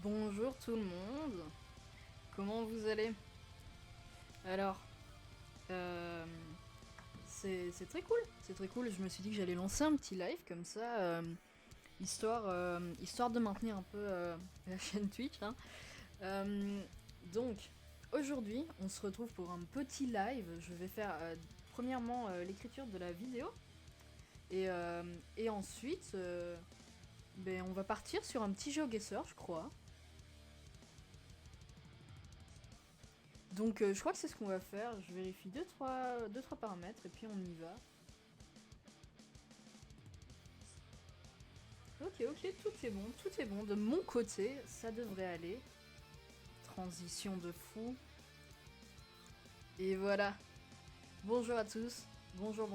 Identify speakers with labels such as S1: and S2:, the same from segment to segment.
S1: Bonjour tout le monde, comment vous allez? Alors, euh, c'est très cool, je me suis dit que j'allais lancer un petit live comme ça, histoire de maintenir un peu la chaîne Twitch. Hein. Euh, donc, aujourd'hui, on se retrouve pour un petit live, je vais faire premièrement l'écriture de la vidéo, et ensuite, on va partir sur un petit GeoGuessr, je crois. Donc je crois que c'est ce qu'on va faire, je vérifie deux trois paramètres et puis on y va. Ok, tout est bon, de mon côté, ça devrait aller. Transition de fou. Et voilà, bonjour à tous, bonjour.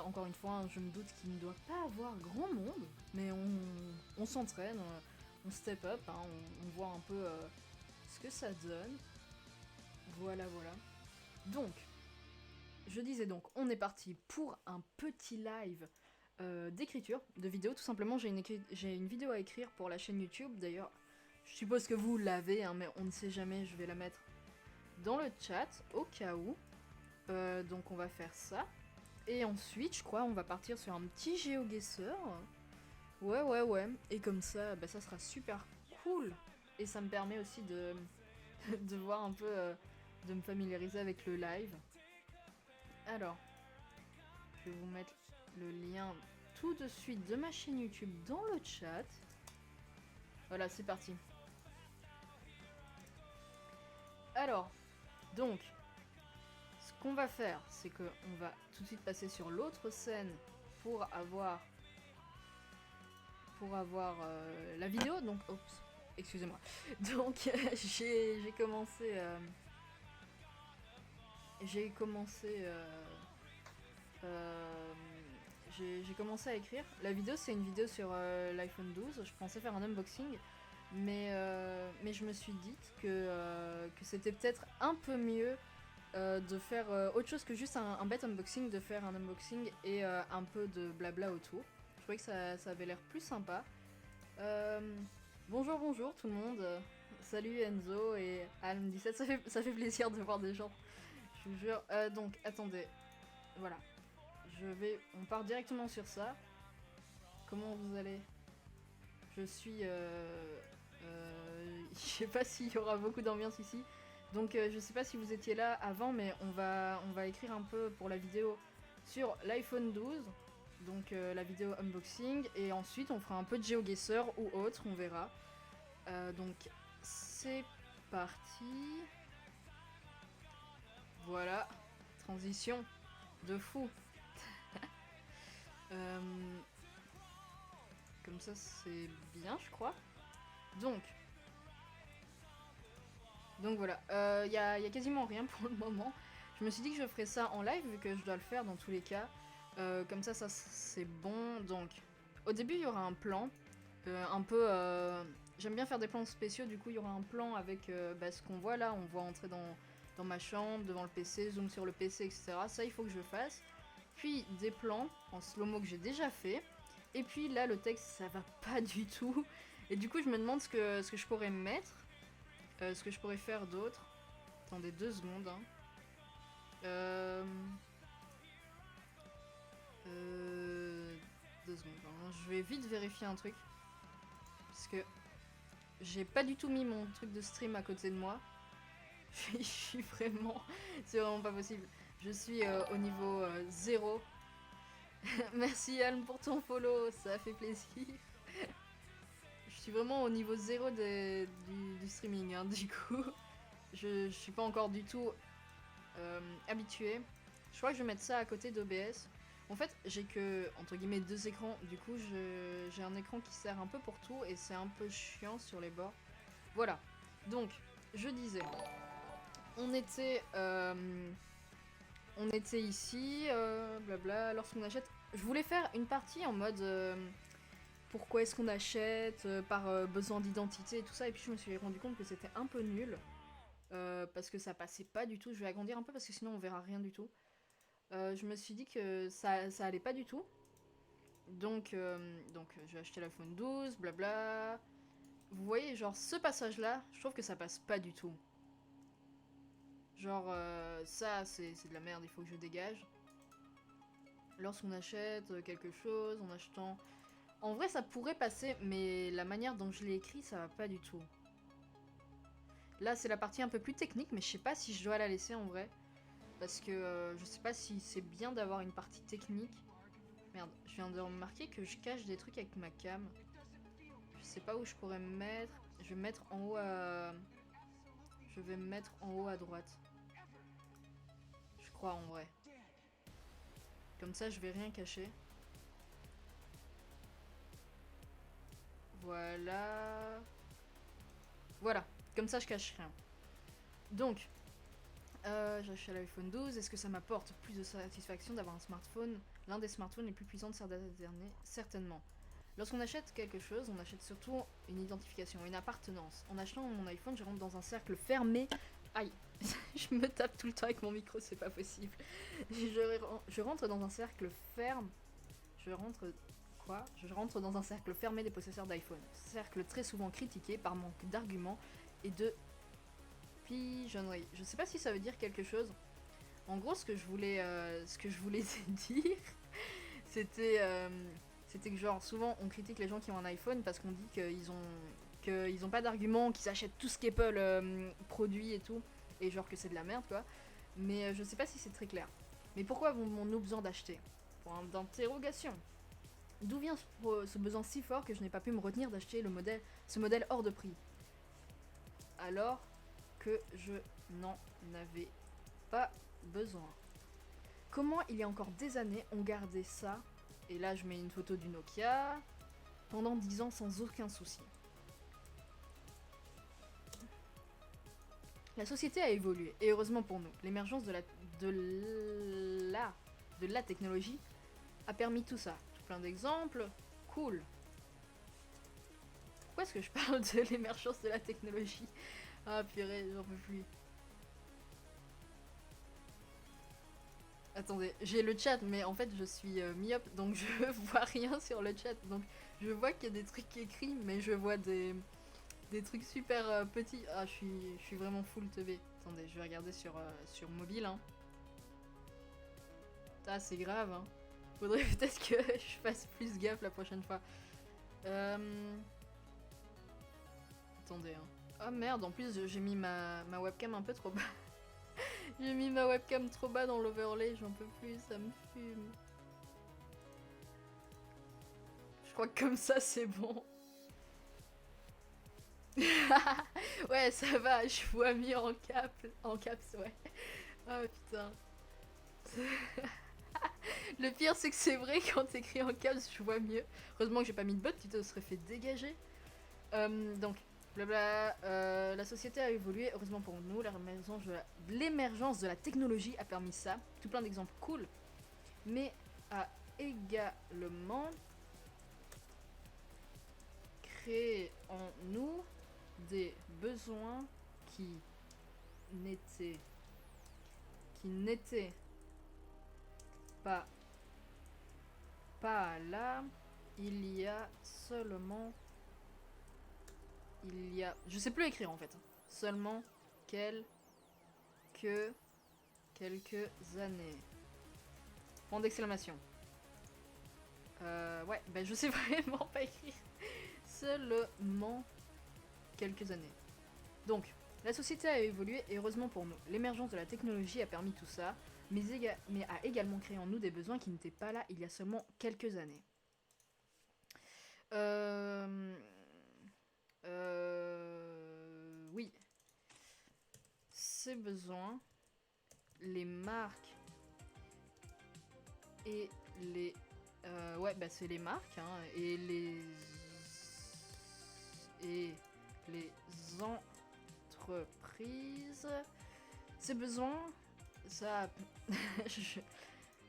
S1: Encore une fois, hein, je me doute qu'il ne doit pas avoir grand monde, mais on s'entraîne, on step up, hein, on voit un peu ce que ça donne. Voilà. Donc, je disais donc, on est parti pour un petit live d'écriture, de vidéo. Tout simplement, j'ai une vidéo à écrire pour la chaîne YouTube. D'ailleurs, je suppose que vous l'avez, hein, mais on ne sait jamais, je vais la mettre dans le chat, au cas où. Donc on va faire ça. Et ensuite, je crois, on va partir sur un petit GeoGuessr. Ouais. Et comme ça, ça sera super cool. Et ça me permet aussi de voir un peu, de me familiariser avec le live. Alors, je vais vous mettre le lien tout de suite de ma chaîne YouTube dans le chat. Voilà, c'est parti. Alors, donc, ce qu'on va faire, c'est qu'on va tout de suite passer sur l'autre scène pour avoir la vidéo. Donc, oups, excusez-moi. Donc, j'ai commencé, euh, j'ai commencé à écrire. La vidéo, c'est une vidéo sur l'iPhone 12. Je pensais faire un unboxing, mais je me suis dit que c'était peut-être un peu mieux de faire autre chose que juste un bête unboxing, de faire un unboxing et un peu de blabla autour. Je trouvais que ça avait l'air plus sympa. Euh, bonjour tout le monde. Salut Enzo et Alm17, ça fait plaisir de voir des gens, je vous jure. Donc, attendez, voilà. On part directement sur ça. Comment vous allez? Je suis... je sais pas s'il y aura beaucoup d'ambiance ici. Donc je sais pas si vous étiez là avant, mais on va écrire un peu pour la vidéo sur l'iPhone 12. Donc la vidéo unboxing. Et ensuite on fera un peu de GeoGuessr ou autre, on verra. Donc c'est parti. Voilà. Transition de fou. Euh, Comme ça c'est bien je crois. Donc voilà, y a quasiment rien pour le moment. Je me suis dit que je ferais ça en live vu que je dois le faire dans tous les cas. Comme ça c'est bon. Donc, au début, il y aura un plan. Un peu. J'aime bien faire des plans spéciaux, du coup, il y aura un plan avec ce qu'on voit là. On voit entrer dans ma chambre, devant le PC, zoom sur le PC, etc. Ça, il faut que je fasse. Puis des plans en slow-mo que j'ai déjà fait. Et puis là, le texte, ça va pas du tout. Et du coup, je me demande ce que je pourrais mettre. Ce que je pourrais faire d'autre. Attendez 2 secondes. Hein. Euh... 2 secondes. Hein. Je vais vite vérifier un truc. Parce que j'ai pas du tout mis mon truc de stream à côté de moi. Je suis vraiment... C'est vraiment pas possible. Je suis au niveau 0. Merci Alm pour ton follow, ça fait plaisir. Je suis vraiment au niveau 0 du streaming, hein, du coup. Je suis pas encore du tout habituée. Je crois que je vais mettre ça à côté d'OBS. En fait, j'ai que, entre guillemets, 2 écrans. Du coup, j'ai un écran qui sert un peu pour tout et c'est un peu chiant sur les bords. Voilà. Donc, je disais, on était, ici, blabla, lorsqu'on achète. Je voulais faire une partie en mode pourquoi est-ce qu'on achète, par besoin d'identité et tout ça, et puis je me suis rendu compte que c'était un peu nul. Parce que ça passait pas du tout. Je vais agrandir un peu parce que sinon on verra rien du tout. Je me suis dit que ça allait pas du tout. Donc je vais acheter l'iPhone 12, blabla. vous voyez, genre ce passage-là, je trouve que ça passe pas du tout. Genre, ça, c'est de la merde, il faut que je dégage. Lorsqu'on achète quelque chose, en achetant... En vrai, ça pourrait passer, mais la manière dont je l'ai écrit, ça va pas du tout. Là, c'est la partie un peu plus technique, mais je sais pas si je dois la laisser en vrai. Parce que je sais pas si c'est bien d'avoir une partie technique. Merde, je viens de remarquer que je cache des trucs avec ma cam. Je sais pas où je pourrais me mettre. Je vais me mettre en haut à... Je vais me mettre en haut à droite. Je crois en vrai. Comme ça, je vais rien cacher. Voilà. Voilà. Comme ça, je cache rien. Donc, j'achète l'iPhone 12. Est-ce que ça m'apporte plus de satisfaction d'avoir un smartphone? L'un des smartphones les plus puissants de ces dernières années? Certainement. Lorsqu'on achète quelque chose, on achète surtout une identification, une appartenance. En achetant mon iPhone, je rentre dans un cercle fermé. Aïe, je me tape tout le temps avec mon micro, c'est pas possible. Je rentre dans un cercle ferme. Je rentre... Quoi? Je rentre dans un cercle fermé des possesseurs d'iPhone. Cercle très souvent critiqué par manque d'arguments et de pigeonnerie. Je sais pas si ça veut dire quelque chose. En gros, ce que je voulais dire, c'était... C'était que genre souvent on critique les gens qui ont un iPhone parce qu'on dit qu'ils ont pas d'arguments, qu'ils achètent tout ce qu'Apple produit et tout, et genre que c'est de la merde quoi. Mais je sais pas si c'est très clair. Mais pourquoi avons-nous besoin d'acheter? Point d'interrogation. D'où vient ce besoin si fort que je n'ai pas pu me retenir d'acheter ce modèle hors de prix? Alors que je n'en avais pas besoin. Comment il y a encore des années on gardait ça? Et là, je mets une photo du Nokia. Pendant 10 ans, sans aucun souci. La société a évolué, et heureusement pour nous. L'émergence de la technologie a permis tout ça. Tout plein d'exemples. Cool. Pourquoi est-ce que je parle de l'émergence de la technologie? Ah purée, j'en peux plus. Attendez, j'ai le chat, mais en fait je suis myope, donc je vois rien sur le chat. Donc je vois qu'il y a des trucs écrits, mais je vois des trucs super petits. Ah, je suis vraiment full teubé. Attendez, je vais regarder sur mobile. Hein. Ah, c'est grave. Hein. Faudrait peut-être que je fasse plus gaffe la prochaine fois. Attendez. Hein. Ah merde, en plus j'ai mis ma webcam un peu trop bas. J'ai mis ma webcam trop bas dans l'overlay, j'en peux plus, ça me fume. Je crois que comme ça c'est bon. Ouais, ça va, je vois mieux en caps, ouais. Oh putain. Le pire c'est que c'est vrai, quand t'écris en caps, je vois mieux. Heureusement que j'ai pas mis de bot, tu te serais fait dégager. Donc, blabla, la société a évolué, heureusement pour nous, l'émergence de la technologie a permis ça. Tout plein d'exemples cool. Mais a également créé en nous des besoins qui n'étaient pas là. Il y a je sais plus écrire en fait. Seulement quelques années. Point d'exclamation. Ouais, ben je sais vraiment pas écrire. Seulement quelques années. Donc, la société a évolué et heureusement pour nous. L'émergence de la technologie a permis tout ça, mais a également créé en nous des besoins qui n'étaient pas là il y a seulement quelques années. Oui. Ces besoins, les marques et les... ouais, bah c'est les marques, hein, et les entreprises. Ces besoins, ça...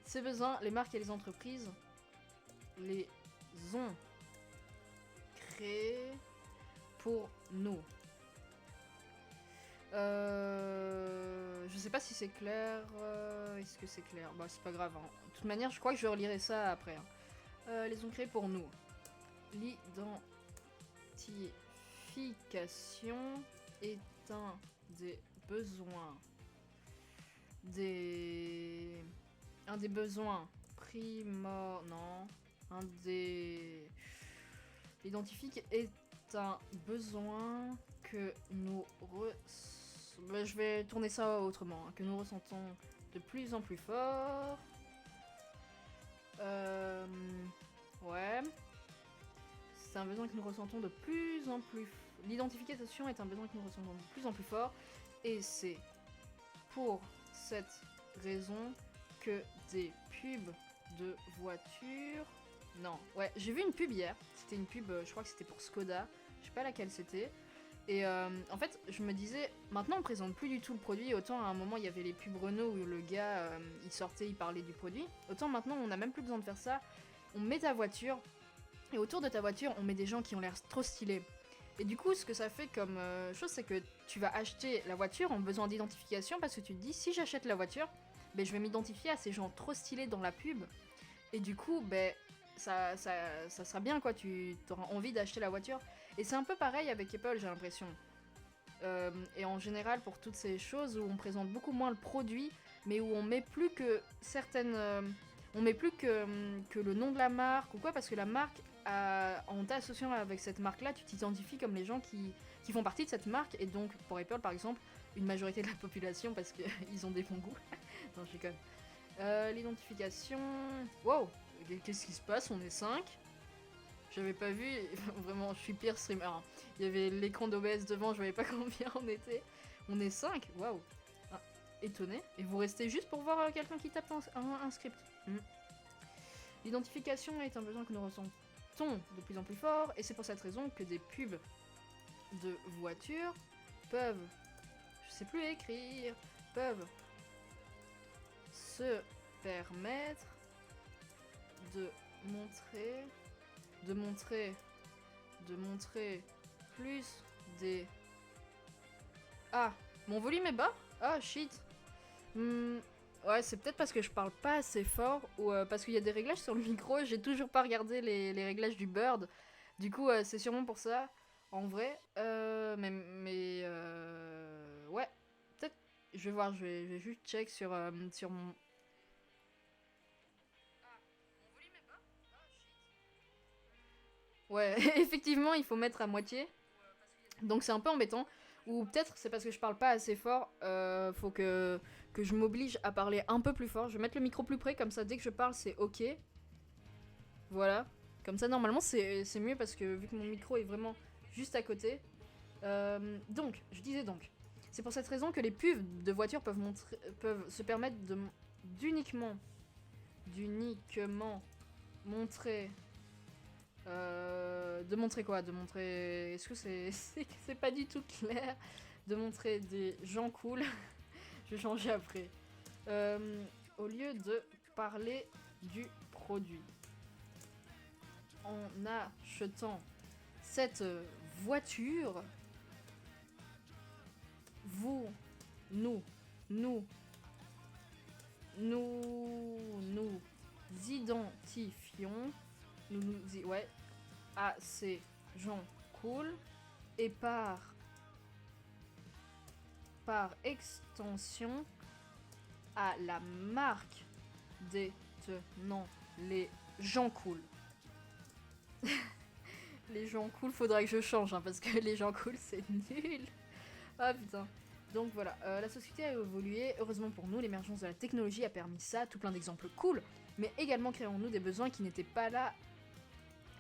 S1: Ces besoins, les marques et les entreprises les ont créés pour nous. Je sais pas si c'est clair. Est-ce que c'est clair? Bah, c'est pas grave. Hein. De toute manière, je crois que je relirai ça après. Hein. Les ont créés pour nous. L'identification L'identification est un des besoins un des besoins non, l'identique est un besoin que nous je vais tourner ça autrement, hein, que nous ressentons de plus en plus fort. Ouais. C'est un besoin que nous ressentons de plus en plus. L'identification est un besoin que nous ressentons de plus en plus fort. Et c'est pour cette raison que des pubs de voitures... Non, ouais, j'ai vu une pub hier. C'était une pub, je crois que c'était pour Skoda. Je sais pas laquelle c'était. Et en fait, je me disais, maintenant on présente plus du tout le produit. Autant à un moment il y avait les pubs Renault où le gars il sortait, il parlait du produit. Autant maintenant on n'a même plus besoin de faire ça. On met ta voiture et autour de ta voiture on met des gens qui ont l'air trop stylés. Et du coup, ce que ça fait comme chose, c'est que tu vas acheter la voiture en besoin d'identification parce que tu te dis, si j'achète la voiture, ben, je vais m'identifier à ces gens trop stylés dans la pub. Et du coup, ben, ça sera bien quoi, tu auras envie d'acheter la voiture. Et c'est un peu pareil avec Apple, j'ai l'impression. Et en général, pour toutes ces choses où on présente beaucoup moins le produit, mais où on met plus que certaines... on met plus que le nom de la marque ou quoi, parce que la marque, en t'associant avec cette marque-là, tu t'identifies comme les gens qui font partie de cette marque. Et donc, pour Apple, par exemple, une majorité de la population, parce qu'ils ont des bons goûts. Non, je déconne. L'identification... Wow, qu'est-ce qui se passe? On est 5. J'avais pas vu, vraiment, je suis pire streamer. Hein. Il y avait l'écran d'OBS devant, je voyais pas combien on était. On est 5, waouh. Ah, étonné. Et vous restez juste pour voir quelqu'un qui tape un script. L'identification est un besoin que nous ressentons de plus en plus fort, et c'est pour cette raison que des pubs de voitures peuvent, je sais plus écrire, peuvent se permettre de montrer plus des... Ah, mon volume est bas? Ah, shit. Ouais, c'est peut-être parce que je parle pas assez fort ou parce qu'il y a des réglages sur le micro. J'ai toujours pas regardé les réglages du Bird. Du coup, c'est sûrement pour ça. En vrai, ouais, peut-être. Je vais voir. Je vais juste check sur mon. Ouais, effectivement, il faut mettre à moitié. Donc c'est un peu embêtant. Ou peut-être c'est parce que je parle pas assez fort. Faut que je m'oblige à parler un peu plus fort. Je vais mettre le micro plus près, comme ça dès que je parle c'est ok. Voilà. Comme ça normalement c'est mieux parce que vu que mon micro est vraiment juste à côté. Donc, je disais donc. C'est pour cette raison que les pubs de voitures peuvent se permettre d'uniquement montrer... de montrer quoi? De montrer... Est-ce que c'est pas du tout clair? De montrer des gens cool. Je vais changer après. Au lieu de parler du produit. En achetant cette voiture, nous identifions à ces gens cool et par extension à la marque détenant les gens cool. Les gens cool, faudra que je change, hein, parce que les gens cool, c'est nul. Ah putain. Donc voilà, la société a évolué. Heureusement pour nous, l'émergence de la technologie a permis ça, tout plein d'exemples cool, mais également créant en nous des besoins qui n'étaient pas là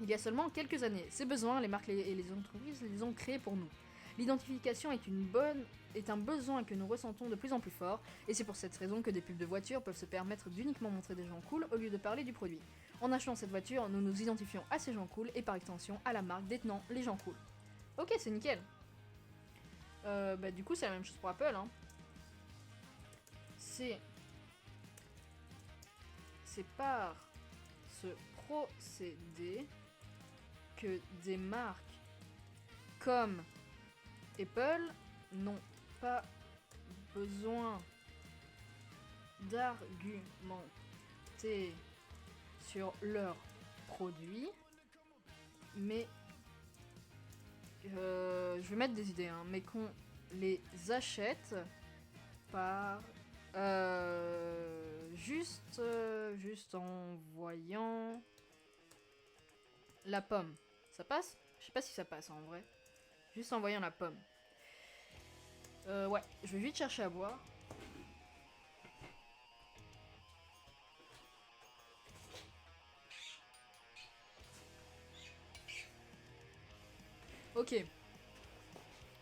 S1: il y a seulement quelques années. Ces besoins, les marques et les entreprises les ont créés pour nous. L'identification est un besoin que nous ressentons de plus en plus fort, et c'est pour cette raison que des pubs de voitures peuvent se permettre d'uniquement montrer des gens cool au lieu de parler du produit. En achetant cette voiture, nous nous identifions à ces gens cool et par extension à la marque détenant les gens cool. Ok, c'est nickel. Bah du coup c'est la même chose pour Apple. Hein. C'est par ce procédé que des marques comme Apple n'ont pas besoin d'argumenter sur leurs produits, mais je vais mettre des idées, hein, mais qu'on les achète par... juste en voyant la pomme. Ça passe? Je sais pas si ça passe en vrai. Juste en voyant la pomme. Ouais, je vais vite chercher à boire. Ok.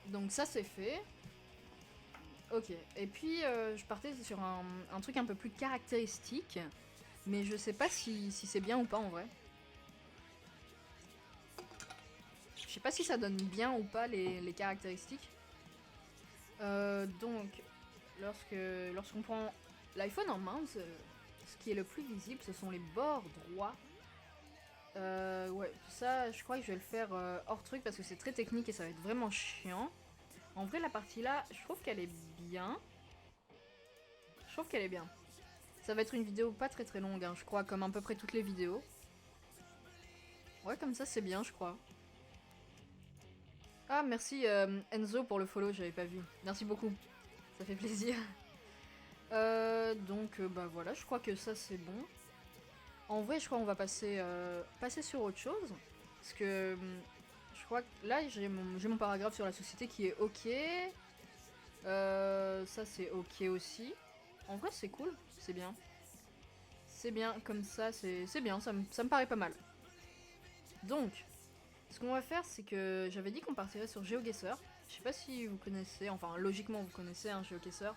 S1: Donc ça c'est fait. Ok. Et puis je partais sur un truc un peu plus caractéristique. Mais je sais pas si c'est bien ou pas en vrai. Je sais pas si ça donne bien ou pas les caractéristiques. Donc, lorsqu'on prend l'iPhone en main, ce qui est le plus visible, ce sont les bords droits. Ouais, ça, je crois que je vais le faire hors truc parce que c'est très technique et ça va être vraiment chiant. En vrai, la partie là, je trouve qu'elle est bien. Je trouve qu'elle est bien. Ça va être une vidéo pas très très longue, hein, je crois, comme à peu près toutes les vidéos. Ouais, comme ça, c'est bien, je crois. Ah, merci Enzo pour le follow, j'avais pas vu. Merci beaucoup, ça fait plaisir. Donc, bah voilà, je crois que ça c'est bon. En vrai, je crois qu'on va passer sur autre chose. Parce que je crois que là, j'ai mon paragraphe sur la société qui est ok. Ça c'est ok aussi. En vrai, c'est cool, c'est bien. C'est bien, comme ça, c'est bien, ça me paraît pas mal. Donc, ce qu'on va faire, c'est que j'avais dit qu'on partirait sur GeoGuessr. Je sais pas si vous connaissez, enfin logiquement vous connaissez GeoGuessr.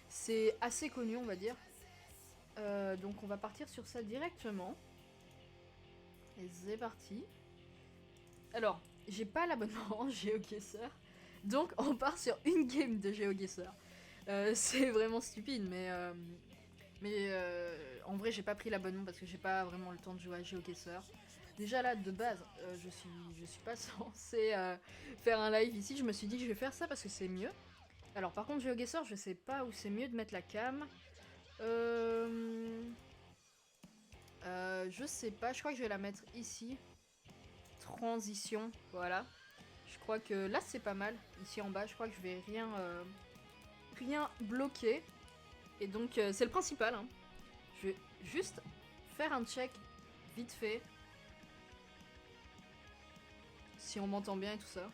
S1: C'est assez connu, on va dire. Donc on va partir sur ça directement. Et c'est parti. Alors, j'ai pas l'abonnement GeoGuessr. Donc on part sur une game de GeoGuessr. C'est vraiment stupide, mais en vrai j'ai pas pris l'abonnement parce que j'ai pas vraiment le temps de jouer à GeoGuessr. Déjà là de base je suis pas censée faire un live ici, je me suis dit que je vais faire ça parce que c'est mieux. Alors par contre GeoGuessr je sais pas où c'est mieux de mettre la cam. Je sais pas, je crois que je vais la mettre ici. Transition, voilà. Je crois que là c'est pas mal. Ici en bas, je crois que je vais rien bloquer. Et donc c'est le principal. Hein. Je vais juste faire un check vite fait. Si on m'entend bien et tout ça.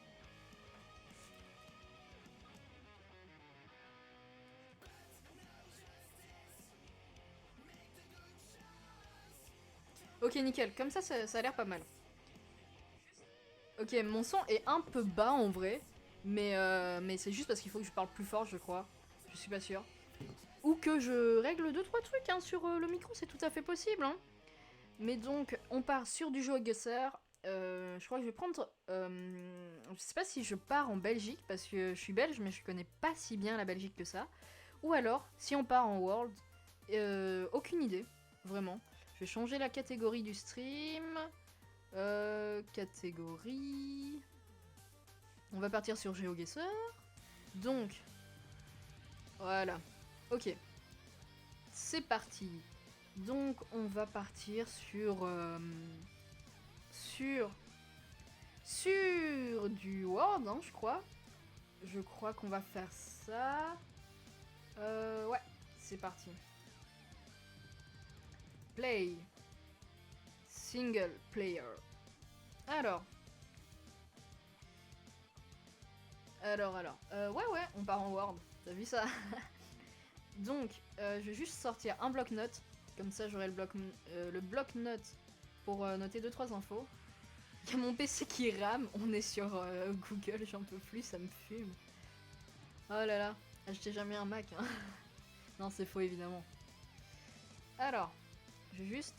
S1: Ok, nickel. Comme ça a l'air pas mal. Ok, mon son est un peu bas en vrai. Mais c'est juste parce qu'il faut que je parle plus fort, je crois. Je suis pas sûre. Ou que je règle 2-3 trucs hein, sur le micro, c'est tout à fait possible. Hein. Mais donc, on part sur du GeoGuessr. Je crois que je vais prendre... je sais pas si je pars en Belgique, parce que je suis belge, mais je connais pas si bien la Belgique que ça. Ou alors, si on part en World, aucune idée, vraiment. Je vais changer la catégorie du stream. Catégorie... On va partir sur GeoGuessr. Donc, voilà. Ok. C'est parti. Donc, on va partir sur du Word, hein, je crois. Je crois qu'on va faire ça. Ouais, c'est parti. Play. Single player. Alors. Ouais, on part en Word. T'as vu ça? Donc, je vais juste sortir un bloc-notes. Comme ça, j'aurai le bloc-notes pour noter 2-3 infos. Il y a mon PC qui rame, on est sur Google, j'en peux plus, ça me fume. Oh là là, achetez jamais un Mac. Hein. Non, c'est faux évidemment. Alors, je vais juste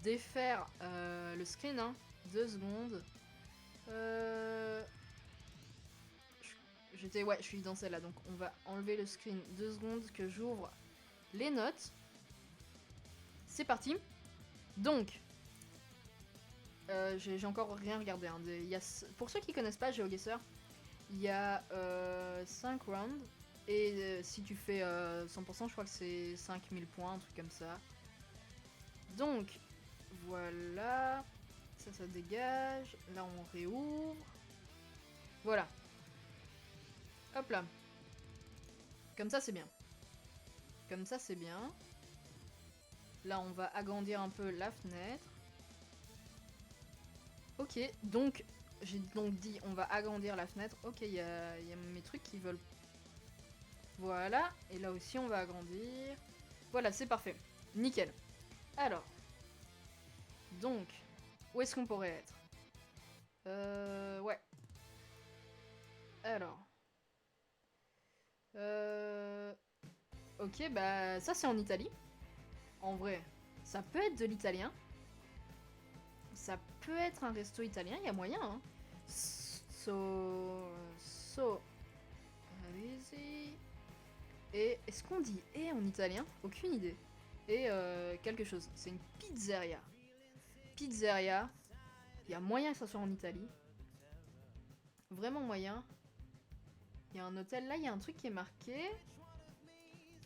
S1: défaire le screen, hein. 2 secondes. Je suis dans celle-là, donc on va enlever le screen 2 secondes que j'ouvre les notes. C'est parti. Donc, j'ai encore rien regardé. Hein. Pour ceux qui connaissent pas GeoGuessr, il y a 5 rounds. Et si tu fais 100%, je crois que c'est 5000 points, un truc comme ça. Donc, voilà. Ça dégage. Là, on réouvre. Voilà. Hop là. Comme ça, c'est bien. Comme ça, c'est bien. Là, on va agrandir un peu la fenêtre. Ok, donc, j'ai donc dit, on va agrandir la fenêtre. Ok, il y a mes trucs qui veulent... Voilà, et là aussi, on va agrandir. Voilà, c'est parfait. Nickel. Alors. Donc, où est-ce qu'on pourrait être? Ouais. Alors. Ok, bah, ça, c'est en Italie. En vrai, ça peut être de l'italien. Ça peut être un resto italien, il y a moyen, hein. Easy. Et est-ce qu'on dit et en italien? Aucune idée. Et quelque chose. C'est une pizzeria. Pizzeria. Il y a moyen que ça soit en Italie. Vraiment moyen. Il y a un hôtel. Là, il y a un truc qui est marqué.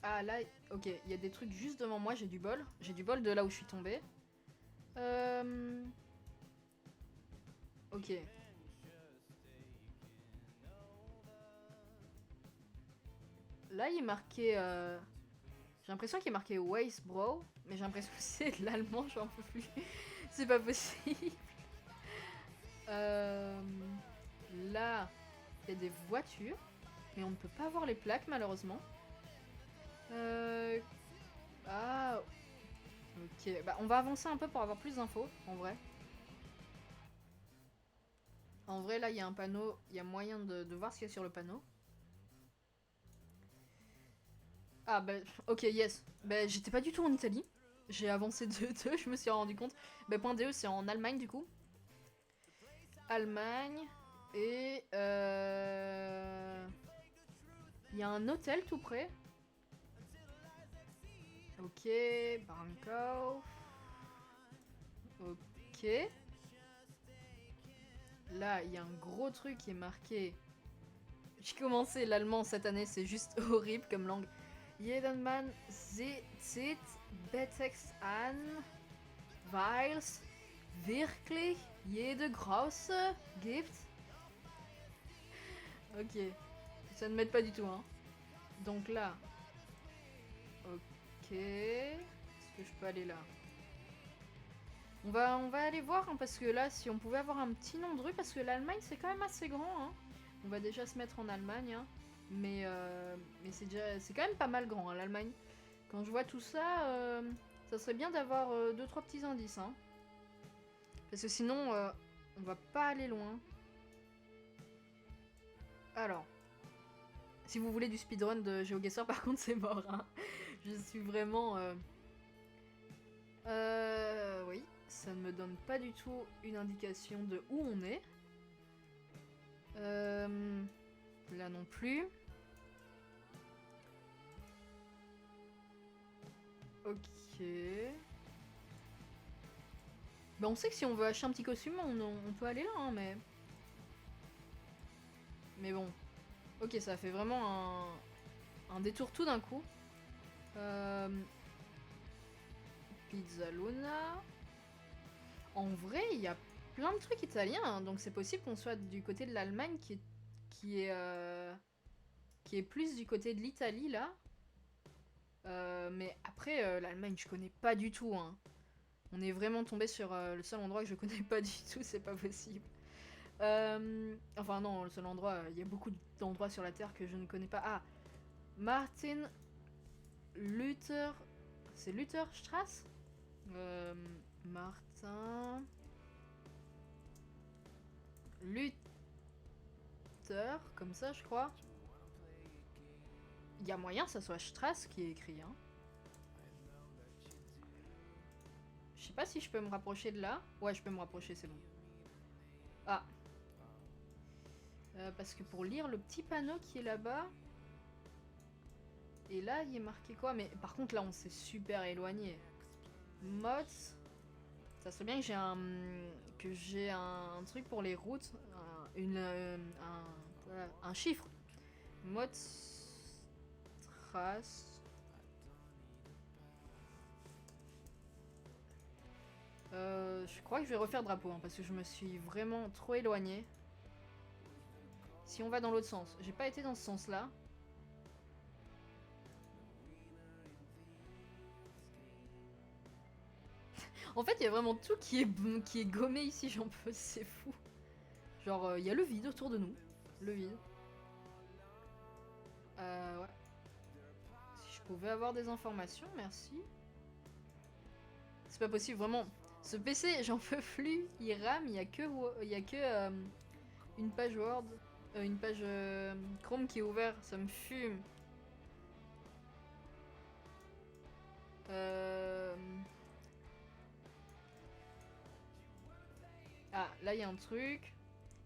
S1: Ah, là, ok. Il y a des trucs juste devant moi. J'ai du bol. J'ai du bol de là où je suis tombée. Ok. Là, il est marqué... J'ai l'impression qu'il est marqué Waste Bro. Mais j'ai l'impression que c'est de l'allemand, j'en peux plus. C'est pas possible. Là, il y a des voitures. Mais on ne peut pas voir les plaques, malheureusement. Ah... Ok, bah on va avancer un peu pour avoir plus d'infos, en vrai. En vrai, là, il y a un panneau. Il y a moyen de voir ce qu'il y a sur le panneau. Ah, bah, ok, yes. Bah, j'étais pas du tout en Italie. J'ai avancé de 2, je me suis rendu compte. Bah, point DE, c'est en Allemagne, du coup. Allemagne. Et... il y a un hôtel tout près. Ok, Barnkau. Ok. Là, il y a un gros truc qui est marqué. J'ai commencé l'allemand cette année, c'est juste horrible comme langue. Jeden Mann sieht Betex an, weil's wirklich jede Größe gibt. Ok, ça ne m'aide pas du tout, hein. Donc là, ok, est-ce que je peux aller là? On va aller voir, hein, parce que là, si on pouvait avoir un petit nom de rue, parce que l'Allemagne, c'est quand même assez grand, hein. On va déjà se mettre en Allemagne, hein. Mais c'est quand même pas mal grand, hein, l'Allemagne. Quand je vois tout ça, ça serait bien d'avoir 2-3 petits indices, hein. Parce que sinon, on va pas aller loin. Alors, si vous voulez du speedrun de GeoGuessr, par contre, c'est mort, hein. Je suis vraiment... oui, ça ne me donne pas du tout une indication de où on est. Là non plus. Ok. Bah on sait que si on veut acheter un petit costume, on peut aller là, hein, mais... Mais bon. Ok, ça fait vraiment un détour tout d'un coup. Pizza Luna. En vrai, il y a plein de trucs italiens, hein, donc c'est possible qu'on soit du côté de l'Allemagne qui est plus du côté de l'Italie, là. Mais après, l'Allemagne, je connais pas du tout, hein. On est vraiment tombé sur le seul endroit que je connais pas du tout, c'est pas possible. Enfin non, le seul endroit, il y a beaucoup d'endroits sur la Terre que je ne connais pas. Ah, Martin Luther... C'est Lutherstrasse Martin... Luther, comme ça je crois. Il y a moyen que ça soit Strasse qui est écrit, hein. Je sais pas si je peux me rapprocher de là. Ouais, je peux me rapprocher, c'est bon. Ah. Parce que pour lire le petit panneau qui est là-bas... Et là, il est marqué quoi? Mais par contre, là, on s'est super éloigné. Mods... Ça serait bien que j'ai un truc pour les routes. Un chiffre. Mods... Trace... Je crois que je vais refaire drapeau, hein, parce que je me suis vraiment trop éloignée. Si on va dans l'autre sens. J'ai pas été dans ce sens-là. En fait, il y a vraiment tout qui est gommé ici, j'en peux, c'est fou. Genre, il y a le vide autour de nous. Le vide. Ouais. Si je pouvais avoir des informations, merci. C'est pas possible, vraiment. Ce PC, j'en peux plus. Il rame, il y a que une page Word, une page Chrome qui est ouverte. Ça me fume. Ah, là il y a un truc.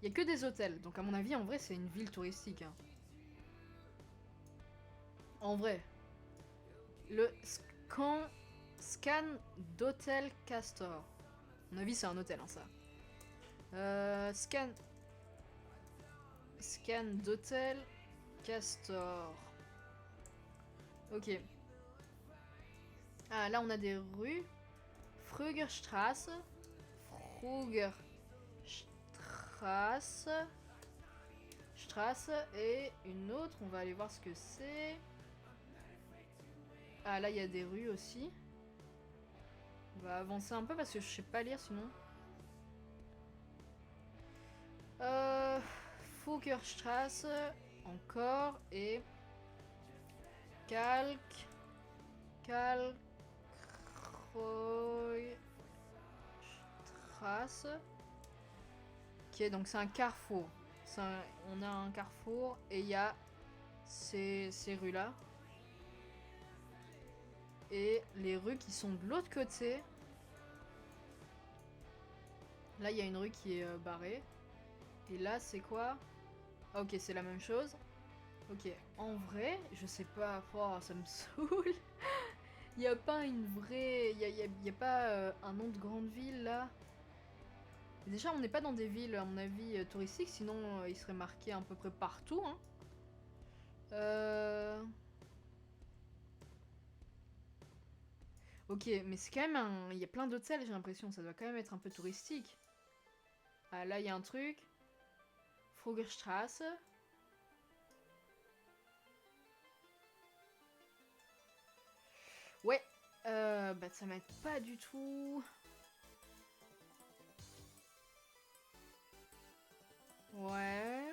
S1: Il y a que des hôtels, donc à mon avis, en vrai, c'est une ville touristique. Hein. En vrai. Le scan d'hôtel Castor. À mon avis, c'est un hôtel, hein, ça. Scan d'hôtel Castor. Ok. Ah, là, on a des rues. Frugerstrasse. Strasse. Et une autre, on va aller voir ce que c'est. Ah, là, il y a des rues aussi. On va avancer un peu parce que je sais pas lire sinon. Fuggerstrasse. Encore. Et. Strasse. Ok, donc c'est un carrefour. On a un carrefour et il y a ces rues-là. Et les rues qui sont de l'autre côté. Là, il y a une rue qui est barrée. Et là, c'est quoi? Ah, ok, c'est la même chose. Ok, en vrai, je sais pas. Oh, ça me saoule. Il n'y a pas une vraie... Il y a pas un nom de grande ville, là. Déjà, on n'est pas dans des villes, à mon avis, touristiques. Sinon, il serait marqué à peu près partout. Hein. Ok, mais c'est quand même un... Il y a plein d'hôtels, j'ai l'impression. Ça doit quand même être un peu touristique. Ah, là, il y a un truc. Frugerstrasse. Ouais. Bah, ça m'aide pas du tout. Ouais.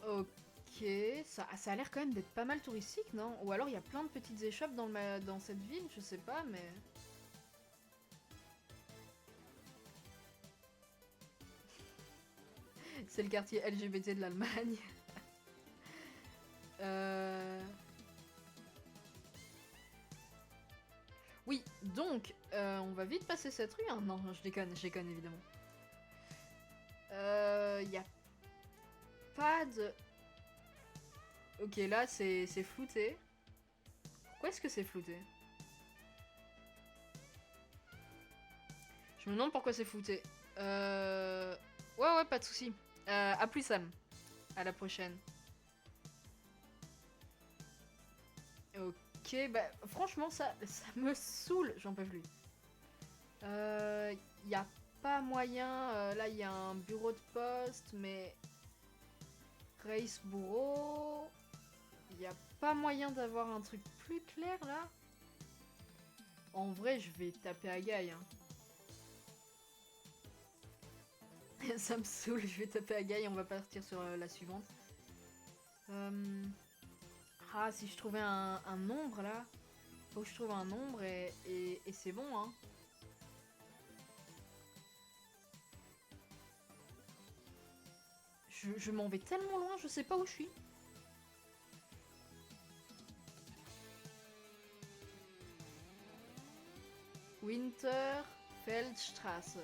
S1: Ok, ça a l'air quand même d'être pas mal touristique, non? Ou alors il y a plein de petites échoppes dans cette ville, je sais pas, mais... C'est le quartier LGBT de l'Allemagne. Oui, donc, on va vite passer cette rue. Hein. Non, je déconne évidemment. Y a pas de... Ok, là c'est flouté. Pourquoi est-ce que c'est flouté? Je me demande pourquoi c'est flouté. Ouais, pas de soucis. À plus Sam. À la prochaine. Ok, bah franchement ça me saoule, j'en peux plus. Y a pas moyen, là il y a un bureau de poste, mais Reisbourg, y a pas moyen d'avoir un truc plus clair là. En vrai, je vais taper à Gaï. Hein. Ça me saoule, je vais taper à Gaï, on va partir sur la suivante. Ah, si je trouvais un nombre là. Faut que je trouve un nombre et c'est bon, hein. Je m'en vais tellement loin, je sais pas où je suis. Winterfeldstraße.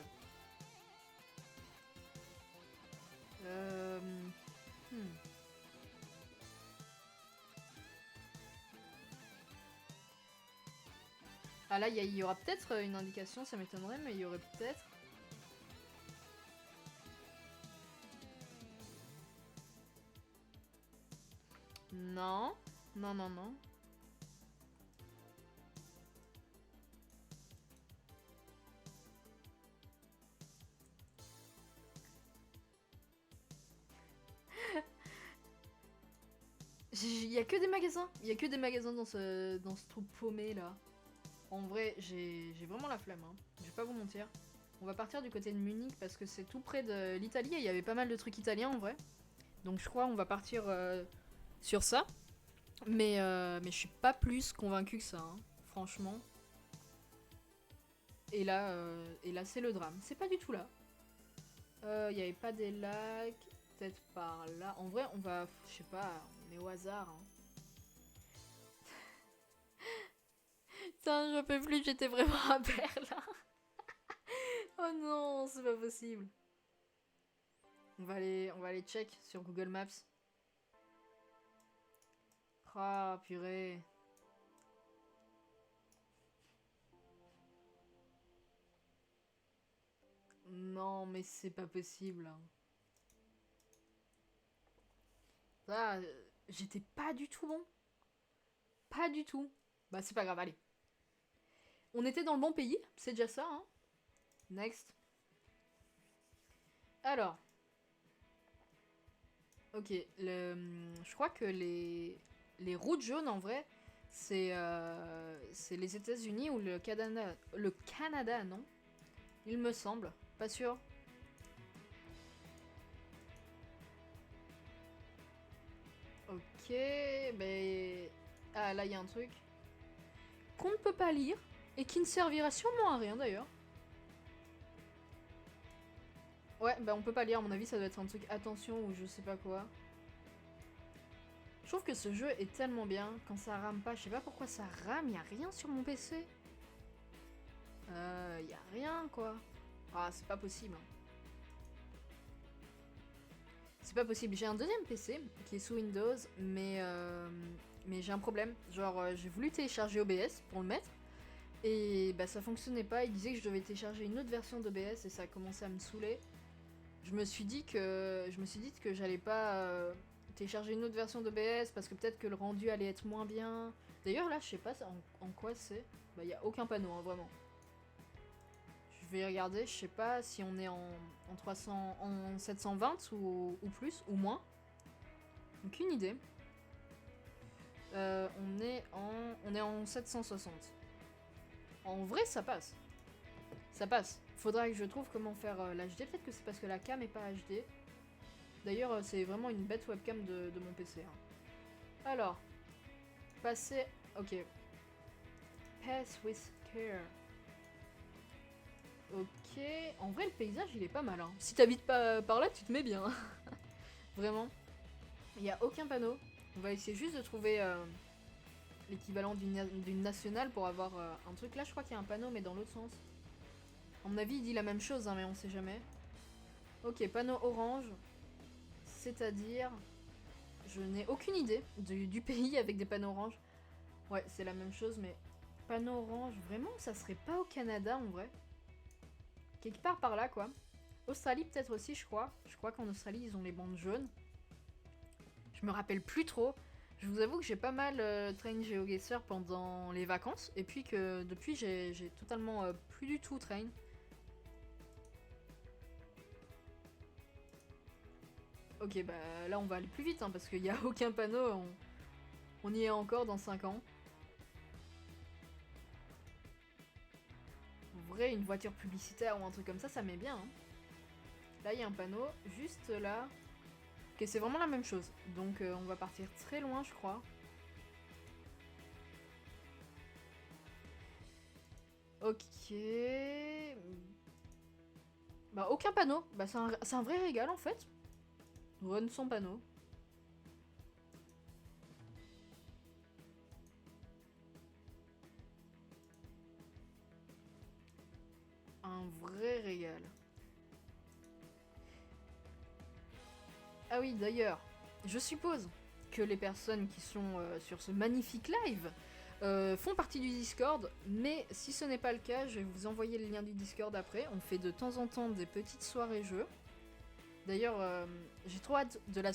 S1: Hmm. Ah là, il y aura peut-être une indication, ça m'étonnerait, mais il y aurait peut-être... Non. Non, non, non. Il y a que des magasins. Il y a que des magasins dans ce trou paumé là. En vrai, j'ai vraiment la flemme. Hein. Je vais pas vous mentir. On va partir du côté de Munich parce que c'est tout près de l'Italie et il y avait pas mal de trucs italiens en vrai. Donc je crois on va partir sur ça. Mais je suis pas plus convaincue que ça, hein, franchement. Et là c'est le drame. C'est pas du tout là. Il y avait pas des lacs. Peut-être par là. En vrai, on va. Je sais pas, on est au hasard. Hein. Putain, j'en peux plus, j'étais vraiment à Berlin. Oh non, c'est pas possible. On va aller check sur Google Maps. Ah, purée. Non, mais c'est pas possible. Hein. Ça, j'étais pas du tout bon. Pas du tout. Bah, c'est pas grave, allez. On était dans le bon pays, c'est déjà ça, hein. Next. Alors. Ok, je crois que les routes jaunes, en vrai, c'est les États-Unis ou le Canada. Le Canada, non? Il me semble. Pas sûr. Ok, ben... Ah, là, il y a un truc qu'on ne peut pas lire et qui ne servira sûrement à rien, d'ailleurs. Ouais, bah on peut pas lire, à mon avis, ça doit être un truc attention ou je sais pas quoi. Je trouve que ce jeu est tellement bien quand ça rame pas. Je sais pas pourquoi ça rame, y a rien sur mon PC. Y a rien quoi. Ah, c'est pas possible. C'est pas possible. J'ai un deuxième PC qui est sous Windows, mais j'ai un problème. Genre, j'ai voulu télécharger OBS pour le mettre. Et bah ça fonctionnait pas, il disait que je devais télécharger une autre version d'OBS et ça a commencé à me saouler. Je me suis dit que j'allais pas télécharger une autre version d'OBS parce que peut-être que le rendu allait être moins bien. D'ailleurs là je sais pas en quoi c'est. Bah y a aucun panneau hein, vraiment. Je vais regarder, je sais pas si on est en 300, en 720 ou plus ou moins. Aucune idée. On est en 760. En vrai ça passe. Ça passe. Faudra que je trouve comment faire l'HD. Peut-être que c'est parce que la cam est pas HD. D'ailleurs, c'est vraiment une bête webcam de mon PC. Hein. Alors, passer. Ok. Pass with care. Ok. En vrai, le paysage, il est pas mal. Hein. Si t'habites pas par là, tu te mets bien. Vraiment. Il n'y a aucun panneau. On va essayer juste de trouver l'équivalent d'une nationale pour avoir un truc. Là, je crois qu'il y a un panneau, mais dans l'autre sens. À mon avis, il dit la même chose, hein, mais on sait jamais. Ok, panneau orange. C'est-à-dire... Je n'ai aucune idée du pays avec des panneaux orange. Ouais, c'est la même chose, mais... Panneau orange, vraiment, ça serait pas au Canada, en vrai. Quelque part par là, quoi. Australie, peut-être aussi, je crois. Je crois qu'en Australie, ils ont les bandes jaunes. Je me rappelle plus trop. Je vous avoue que j'ai pas mal train GeoGuessr pendant les vacances. Et puis que depuis, j'ai totalement plus du tout train. Ok, bah là on va aller plus vite hein, parce qu'il n'y a aucun panneau, on y est encore dans 5 ans. En vrai, une voiture publicitaire ou un truc comme ça met bien. Hein. Là, il y a un panneau juste là. Ok, c'est vraiment la même chose. Donc on va partir très loin, je crois. Ok. Bah aucun panneau. Bah c'est un vrai régal en fait. Run sans panneau. Un vrai régal. Ah oui, d'ailleurs, je suppose que les personnes qui sont sur ce magnifique live font partie du Discord, mais si ce n'est pas le cas, je vais vous envoyer le lien du Discord après. On fait de temps en temps des petites soirées jeux. D'ailleurs, j'ai trop hâte de la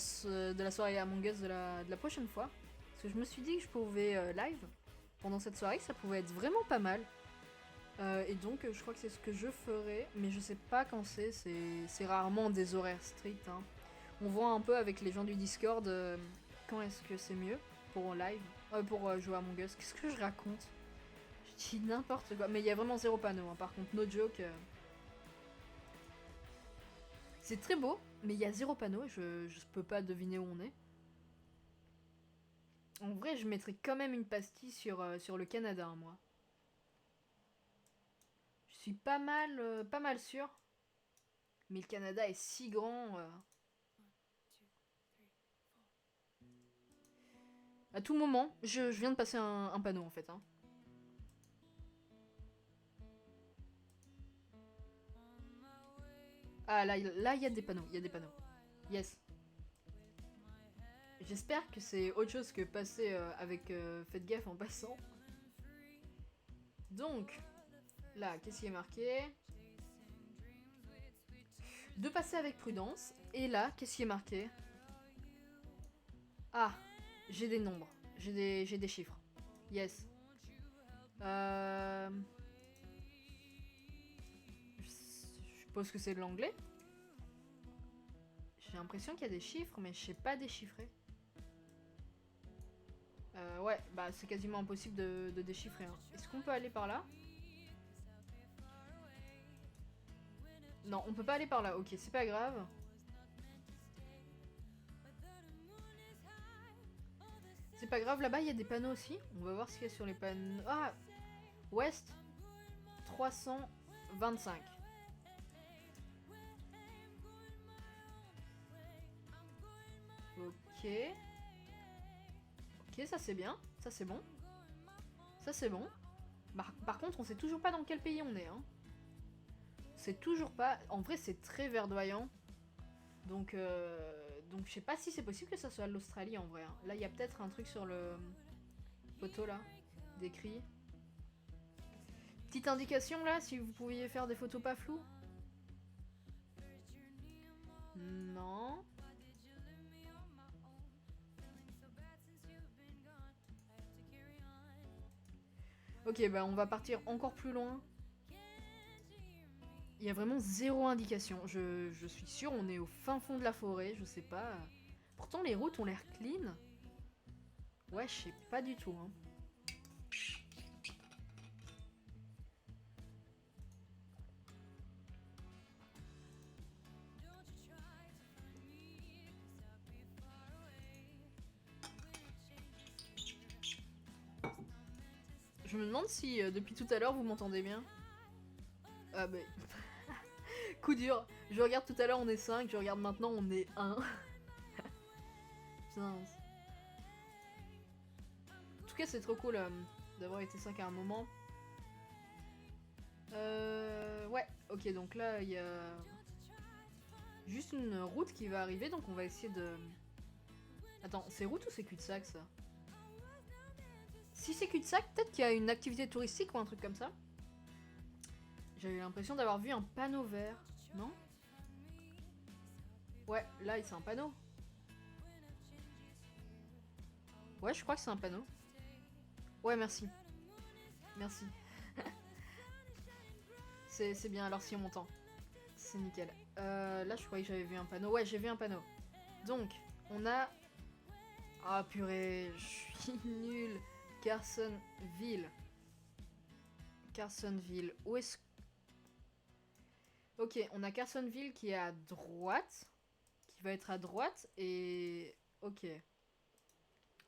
S1: soirée Among Us de la prochaine fois. Parce que je me suis dit que je pouvais live pendant cette soirée, ça pouvait être vraiment pas mal. Et donc, je crois que c'est ce que je ferai, mais je sais pas quand c'est rarement des horaires stricts. Hein. On voit un peu avec les gens du Discord quand est-ce que c'est mieux pour live, pour jouer à Among Us. Qu'est-ce que je raconte? Je dis n'importe quoi, mais il y a vraiment zéro panneau. Hein. Par contre, no joke. C'est très beau, mais il y a zéro panneau et je peux pas deviner où on est. En vrai, je mettrais quand même une pastille sur le Canada, hein, moi. Je suis pas mal sûr. Mais le Canada est si grand. À tout moment, je viens de passer un panneau en fait. Hein. Ah là, il y a des panneaux, il y a des panneaux. Yes. J'espère que c'est autre chose que passer avec faites gaffe en passant. Donc, là, qu'est-ce qui est marqué? De passer avec prudence. Et là, qu'est-ce qui est marqué? Ah, j'ai des nombres. J'ai des chiffres. Yes. Je suppose que c'est de l'anglais. J'ai l'impression qu'il y a des chiffres, mais je sais pas déchiffrer. Ouais, bah c'est quasiment impossible de déchiffrer. Hein. Est-ce qu'on peut aller par là? Non, on peut pas aller par là. Ok, c'est pas grave. C'est pas grave, là-bas il y a des panneaux aussi. On va voir ce qu'il y a sur les panneaux. Ah, Ouest 325. Ok. Ok, ça c'est bien. Ça c'est bon. Ça c'est bon. Par contre, on sait toujours pas dans quel pays on est. Hein. C'est toujours pas. En vrai, c'est très verdoyant. Donc je sais pas si c'est possible que ça soit l'Australie en vrai. Hein. Là, il y a peut-être un truc sur le photo là, décrit. Petite indication là, si vous pouviez faire des photos pas floues. Non. Ok, bah on va partir encore plus loin. Il y a vraiment zéro indication. Je suis sûre, on est au fin fond de la forêt, je sais pas. Pourtant, les routes ont l'air clean. Ouais, je sais pas du tout. Hein. Je me demande si depuis tout à l'heure vous m'entendez bien. Ah bah. Coup dur. Je regarde tout à l'heure on est 5, je regarde maintenant on est 1. Putain. En tout cas, c'est trop cool d'avoir été 5 à un moment. Ouais, ok, donc là il y a juste une route qui va arriver, donc on va essayer de. Attends, c'est route ou c'est cul-de-sac ça? Si c'est cul-de-sac, peut-être qu'il y a une activité touristique ou un truc comme ça. J'avais l'impression d'avoir vu un panneau vert, non? Ouais, là c'est un panneau. Ouais, je crois que c'est un panneau. Ouais, merci. Merci. C'est bien, alors si on m'entend. C'est nickel. Là, je croyais que j'avais vu un panneau. Ouais, j'ai vu un panneau. Donc, on a... Ah, purée, je suis nul. Carsonville. Carsonville. Où est-ce... Ok, on a Carsonville qui est à droite. Qui va être à droite. Et... Ok.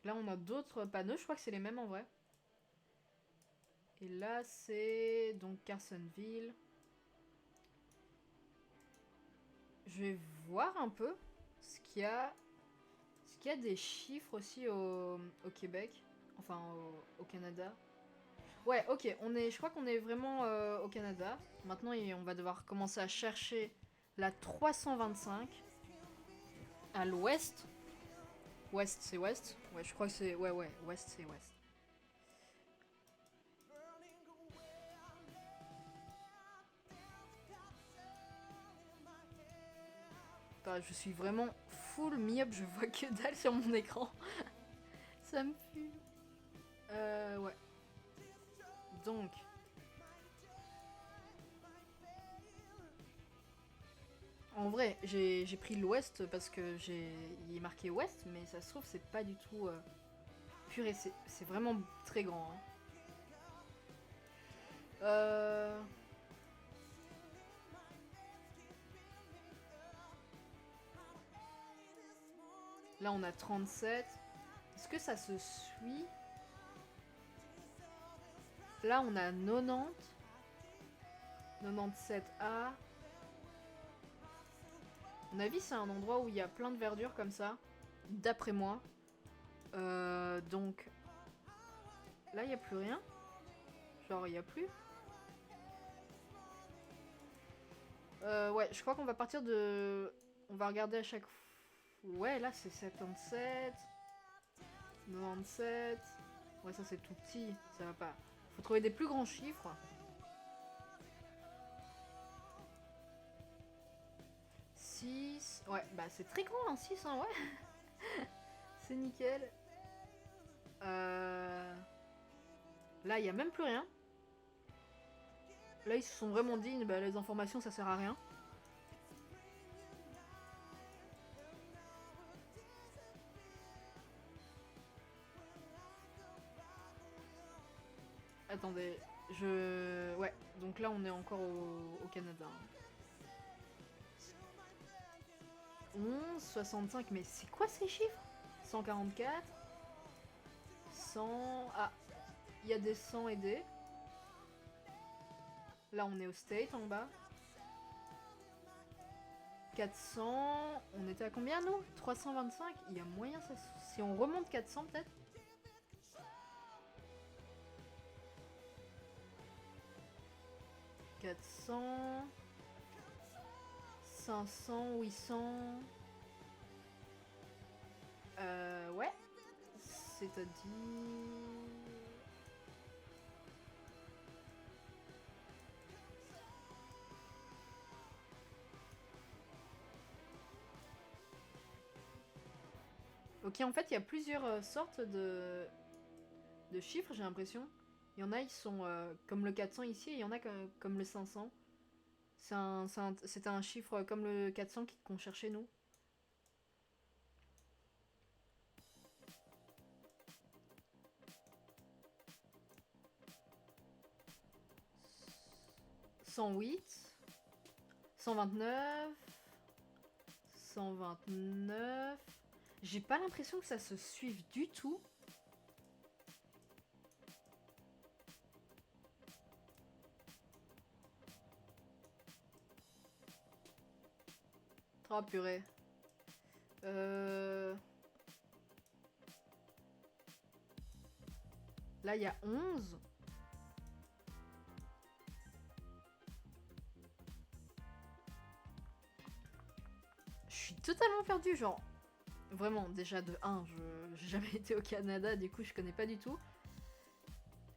S1: Là, on a d'autres panneaux. Je crois que c'est les mêmes en vrai. Et là, c'est... Donc, Carsonville. Je vais voir un peu ce qu'il y a. Est-ce qu'il y a des chiffres aussi au Québec? Enfin, au Canada? Ouais, ok, je crois qu'on est vraiment au Canada. Maintenant, on va devoir commencer à chercher la 325 à l'ouest. Ouest, c'est ouest? Ouais, je crois que c'est... Ouais, ouais, ouest, c'est ouest. Enfin, je suis vraiment full mi-up, je vois que dalle sur mon écran. Ça me fume. Ouais. Donc. En vrai, j'ai pris l'ouest parce que il est marqué ouest, mais ça se trouve, c'est pas du tout. Purée, c'est vraiment très grand. Hein. Là, on a 37. Est-ce que ça se suit? Là, on a 90. 97A. À mon avis, c'est un endroit où il y a plein de verdure comme ça. D'après moi. Donc. Là, il n'y a plus rien. Genre, il n'y a plus. Ouais, je crois qu'on va partir de... On va regarder à chaque fois. Ouais, là, c'est 77. 97. Ouais, ça, c'est tout petit. Ça va pas. Faut trouver des plus grands chiffres. 6. Ouais, bah c'est très grand, hein, 6, hein, ouais. C'est nickel. Là, il n'y a même plus rien. Là, ils se sont vraiment dit, bah, les informations, ça sert à rien. Attendez, Ouais, donc là, on est encore au Canada. 11, 65, mais c'est quoi ces chiffres? 144, 100... Ah, il y a des 100 et des... Là, on est au State, en bas. 400... On était à combien, nous? 325. Il y a moyen, ça... Si on remonte 400, peut-être? « 400... 500, 800... Ouais. C'est-à-dire... Ok, en fait, il y a plusieurs sortes de chiffres, j'ai l'impression. Il y en a, ils sont comme le 400 ici, et il y en a comme le 500. C'était un chiffre comme le 400 qu'on cherchait, nous. « 108, 129, 129... J'ai pas l'impression que ça se suive du tout. Oh purée. Là, il y a 11. Je suis totalement perdue, genre. Vraiment, déjà de 1, j'ai jamais été au Canada, du coup je connais pas du tout.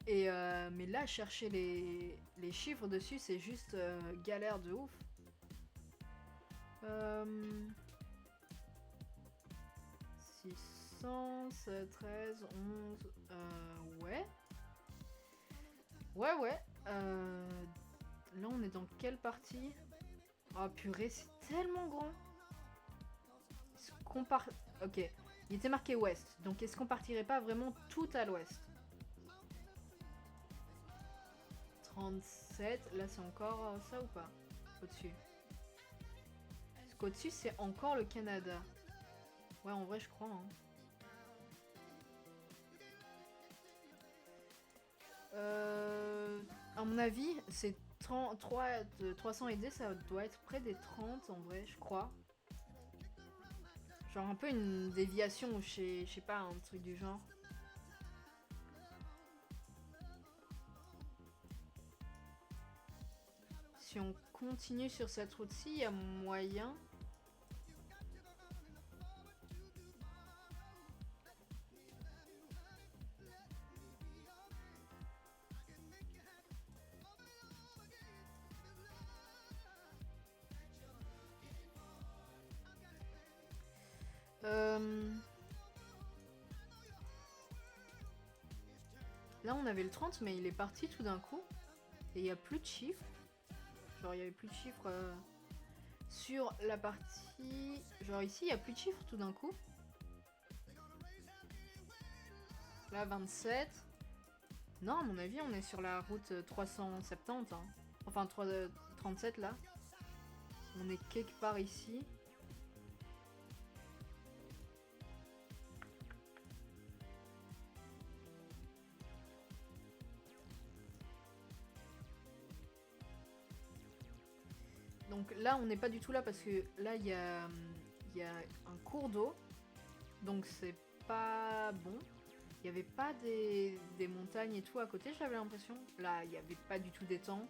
S1: Et mais là, chercher les chiffres dessus, c'est juste galère de ouf. 600, 13, 11... ouais. Ouais. Là, on est dans quelle partie? Oh purée, c'est tellement grand. Est-ce qu'on part... Ok, il était marqué ouest, donc est-ce qu'on partirait pas vraiment tout à l'ouest? 37, là c'est encore ça ou pas? Au-dessus. Parce qu'au-dessus c'est encore le Canada. Ouais, en vrai je crois. Hein. À mon avis, c'est 300 et des, ça doit être près des 30 en vrai, je crois. Genre un peu une déviation ou je sais pas, un truc du genre. Si on continue sur cette route-ci, il y a moyen. Là, on avait le 30, mais il est parti tout d'un coup. Et il n'y a plus de chiffres. Genre, il n'y avait plus de chiffres sur la partie... Genre ici, il n'y a plus de chiffres tout d'un coup. Là, 27. Non, à mon avis, on est sur la route 370. Hein. Enfin, 37 là. On est quelque part ici. Donc là, on n'est pas du tout là parce que là, il y a un cours d'eau. Donc c'est pas bon. Il n'y avait pas des montagnes et tout à côté, j'avais l'impression. Là, il n'y avait pas du tout d'étang.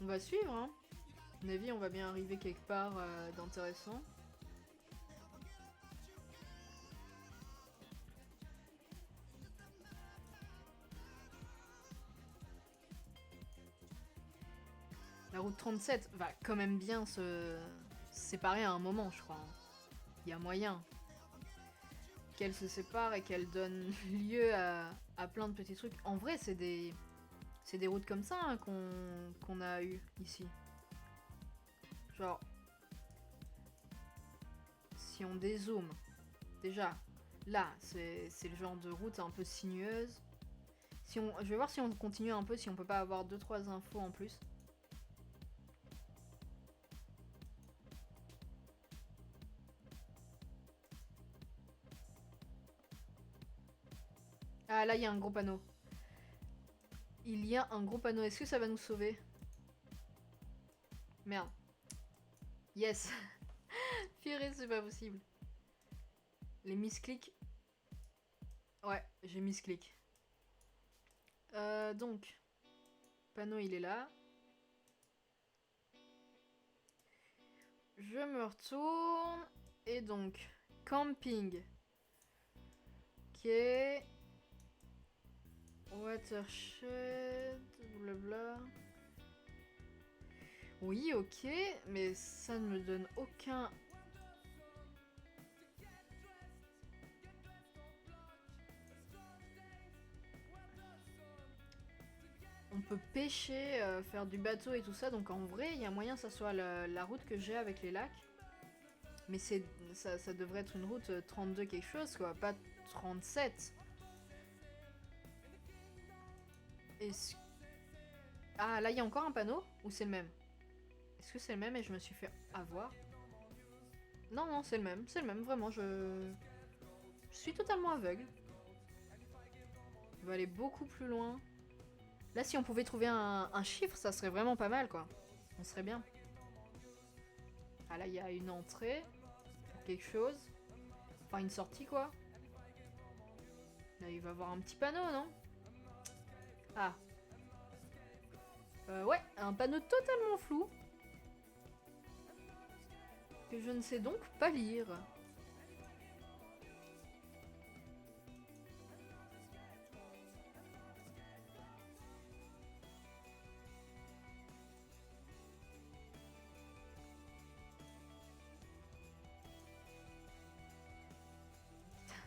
S1: On va suivre, hein. À mon avis, on va bien arriver quelque part d'intéressant. La route 37 va quand même bien se séparer à un moment, je crois. Il y a moyen qu'elle se sépare et qu'elle donne lieu à plein de petits trucs. En vrai, c'est des routes comme ça hein, qu'on a eu ici. Genre, si on dézoome, déjà, là, c'est le genre de route un peu sinueuse. Si on, je vais voir si on continue un peu, si on peut pas avoir 2-3 infos en plus. Ah là, il y a un gros panneau. Il y a un gros panneau. Est-ce que ça va nous sauver? Merde. Yes. Purée, c'est pas possible. Les misclics. Ouais, j'ai misclic. Donc. Panneau, il est là. Je me retourne. Et donc, camping. Ok. Watershed. Blabla. Oui, ok. Mais ça ne me donne aucun... On peut pêcher, faire du bateau et tout ça. Donc en vrai, il y a moyen que ça soit la route que j'ai avec les lacs. Mais ça devrait être une route 32 quelque chose, quoi. Pas 37. Est-ce... Ah, là, il y a encore un panneau? Ou c'est le même? Est-ce que c'est le même et je me suis fait avoir? Non, non, c'est le même. C'est le même, vraiment. Je suis totalement aveugle. On va aller beaucoup plus loin. Là, si on pouvait trouver un chiffre, ça serait vraiment pas mal, quoi. On serait bien. Ah, là, il y a une entrée. Quelque chose. Enfin, une sortie, quoi. Là, il va y avoir un petit panneau, non? Ah. Ouais, un panneau totalement flou. Que je ne sais donc pas lire.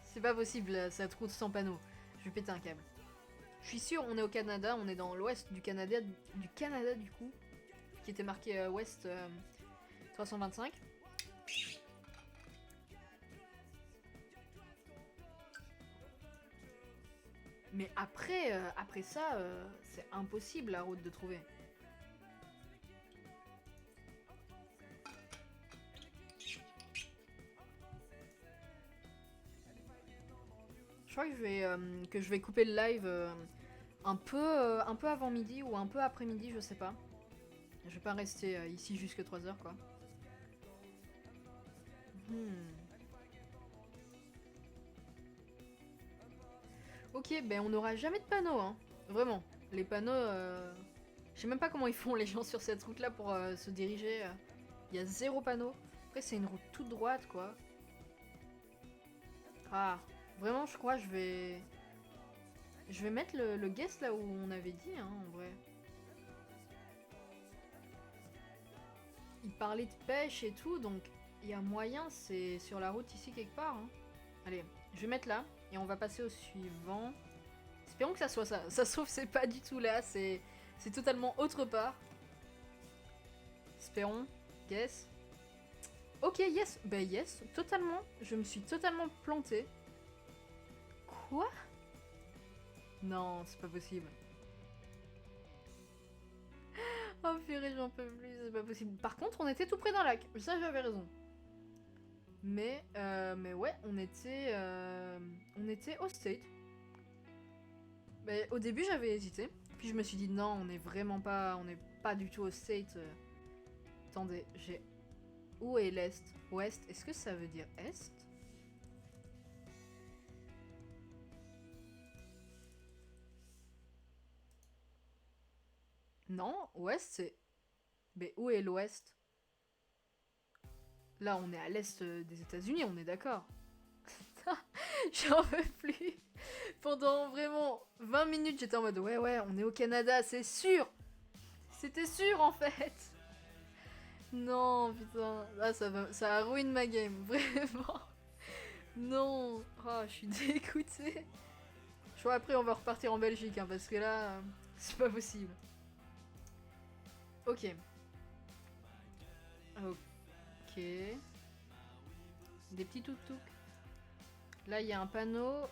S1: C'est pas possible, cette route sans panneau. Je vais péter un câble. Je suis sûr, on est au Canada, on est dans l'ouest du Canada du coup, qui était marqué ouest 325. Mais après, après ça, c'est impossible la route de trouver. Je crois que je vais couper le live un peu avant midi ou un peu après midi, je sais pas. Je vais pas rester ici jusque 3 heures quoi. Ok, ben on n'aura jamais de panneaux, hein. Vraiment. Les panneaux, je sais même pas comment ils font les gens sur cette route là pour se diriger. Il y a 0 panneau. Après, c'est une route toute droite quoi. Ah, vraiment, je crois que je vais. Je vais mettre le guest là où on avait dit, hein, en vrai. Il parlait de pêche et tout, donc il y a moyen, c'est sur la route ici quelque part. Hein. Allez, je vais mettre là, et on va passer au suivant. Espérons que ça soit ça. Ça se trouve, c'est pas du tout là, c'est totalement autre part. Espérons. Guess. Ok, yes. Bah yes, totalement. Je me suis totalement plantée. Quoi? Non, c'est pas possible. Oh purée, j'en peux plus, c'est pas possible. Par contre, on était tout près d'un lac. Ça, j'avais raison. Mais ouais, on était au State. Mais au début, j'avais hésité. Puis je me suis dit, non, on n'est pas du tout au State. Attendez, j'ai... Où est l'Est? Ouest, est-ce que ça veut dire Est? Non, Ouest, c'est... Mais où est l'Ouest? Là, on est à l'Est des États-Unis, on est d'accord. J'en veux plus. Pendant vraiment 20 minutes, j'étais en mode ouais, on est au Canada, c'est sûr. C'était sûr en fait. Non, putain. Là, ça ruine ma game, vraiment. Non. Oh, je suis dégoûtée. Je crois après, on va repartir en Belgique, hein, parce que là, c'est pas possible. Ok. Ok. Des petits tuk-tuk. Là, il y a un panneau.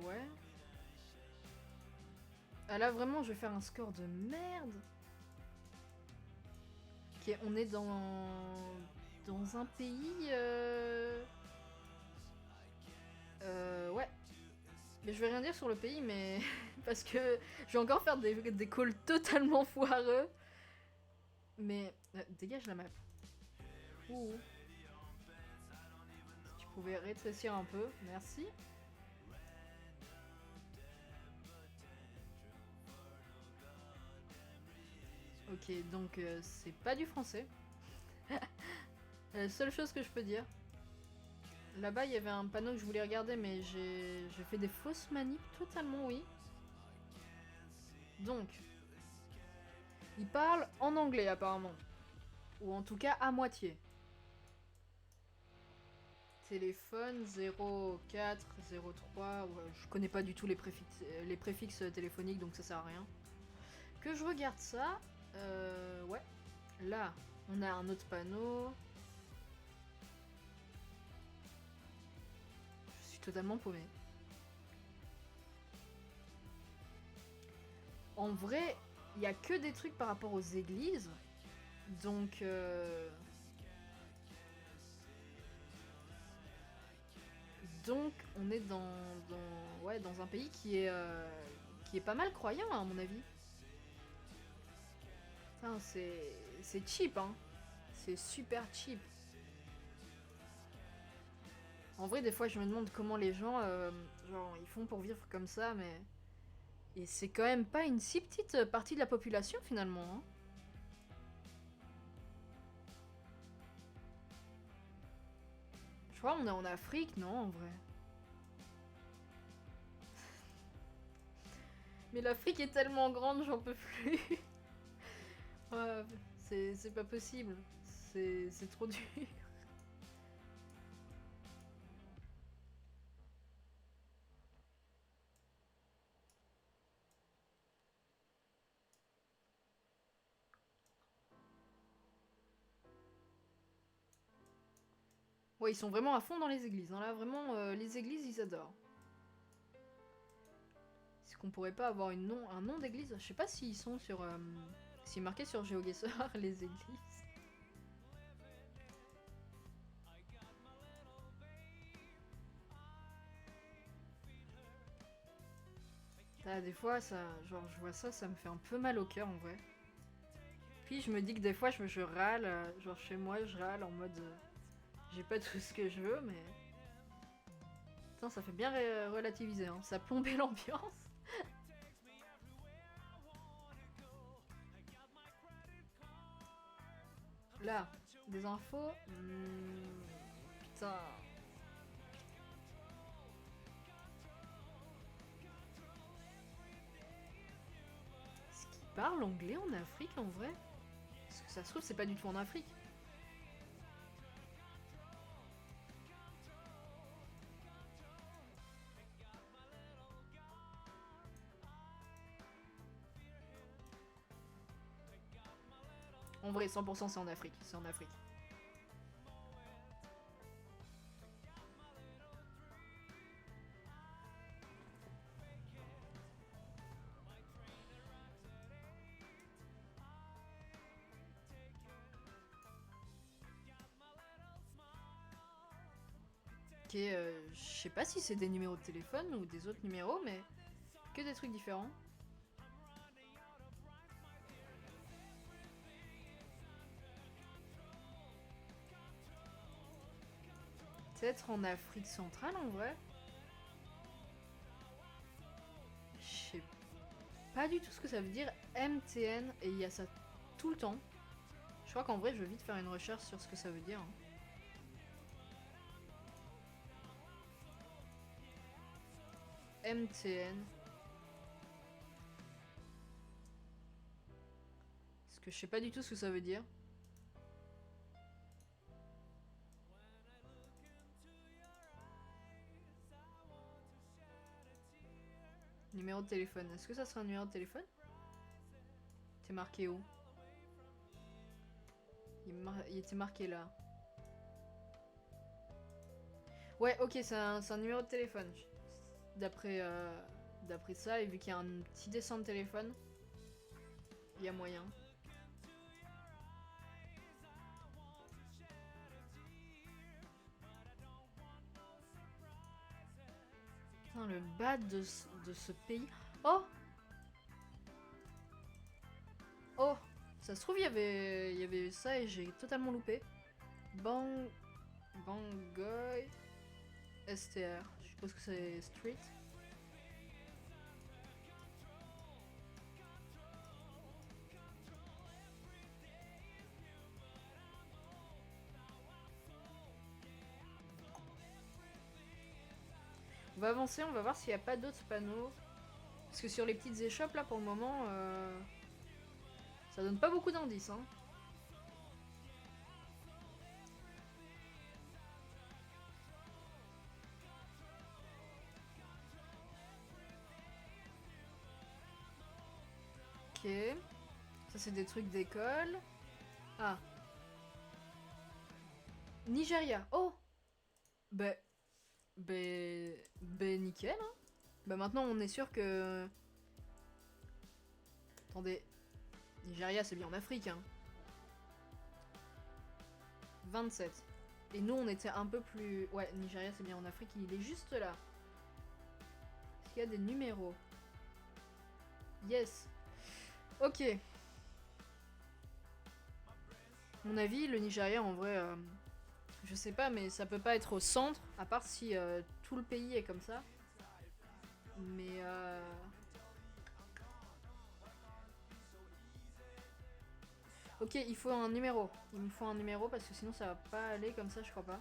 S1: Ouais. Ah là, vraiment, je vais faire un score de merde. Ok, on est dans un pays... ouais. Mais je vais rien dire sur le pays, mais... parce que je vais encore faire des calls totalement foireux. Mais... dégage la map. Ouh. Si tu pouvais rétrécir un peu, merci. Ok, donc c'est pas du français. La seule chose que je peux dire. Là-bas, il y avait un panneau que je voulais regarder, mais j'ai fait des fausses manips totalement, oui. Donc, il parle en anglais apparemment. Ou en tout cas à moitié. Téléphone 0403. Ouais, je connais pas du tout les préfixes téléphoniques, donc ça sert à rien. Que je regarde ça. Ouais. Là, on a un autre panneau. Je suis totalement paumée. En vrai, il y a que des trucs par rapport aux églises. Donc... Donc, on est dans un pays qui est pas mal croyant, à mon avis. Putain, c'est cheap, hein. C'est super cheap. En vrai, des fois, je me demande comment les gens, genre, ils font pour vivre comme ça, mais... Et c'est quand même pas une si petite partie de la population, finalement, hein. Je crois qu'on est en Afrique, non, en vrai. Mais l'Afrique est tellement grande, j'en peux plus. Ouais, c'est pas possible. C'est trop dur. Ouais, ils sont vraiment à fond dans les églises. Hein. Là, vraiment, les églises, ils adorent. Est-ce qu'on pourrait pas avoir un nom d'église? Je sais pas s'ils sont sur... s'il est marqué sur GeoGuessr, les églises. Ah, des fois, ça, genre, je vois ça, ça me fait un peu mal au cœur, en vrai. Puis je me dis que des fois, je râle, genre chez moi, je râle en mode... j'ai pas tout ce que je veux, mais... Putain, ça fait bien relativiser, hein. Ça a plombé l'ambiance. Là, des infos... putain... parlent anglais en Afrique en vrai? Parce que ça se trouve, c'est pas du tout en Afrique. En vrai, 100% c'est en Afrique. C'est en Afrique. Ok, je sais pas si c'est des numéros de téléphone ou des autres numéros, mais que des trucs différents. Peut-être en Afrique centrale en vrai. Je sais pas du tout ce que ça veut dire MTN et il y a ça tout le temps. Je crois qu'en vrai je vais vite faire une recherche sur ce que ça veut dire. MTN. Parce que je sais pas du tout ce que ça veut dire. Numéro de téléphone. Est-ce que ça serait un numéro de téléphone? C'est marqué où? Il était marqué là. Ouais, ok, c'est un numéro de téléphone. D'après ça, et vu qu'il y a un petit dessin de téléphone, il y a moyen. Putain, le bas de ce pays. Oh! Oh! Ça se trouve, il y avait ça et j'ai totalement loupé. Bangoy STR. Je suppose que c'est street. On va avancer, on va voir s'il n'y a pas d'autres panneaux. Parce que sur les petites échoppes, là, pour le moment, ça donne pas beaucoup d'indices, hein. Ok. Ça, c'est des trucs d'école. Ah. Nigeria. Oh! Bah... nickel, hein. Bah maintenant, on est sûr que... Attendez. Nigeria, c'est bien en Afrique, hein. 27. Et nous, on était un peu plus... Ouais, Nigeria, c'est bien en Afrique. Il est juste là. Est-ce qu'il y a des numéros? Yes. Ok. Mon avis, le Nigeria, en vrai... je sais pas, mais ça peut pas être au centre. À part si tout le pays est comme ça. Mais... Ok, il faut un numéro. Il me faut un numéro parce que sinon ça va pas aller comme ça, je crois pas.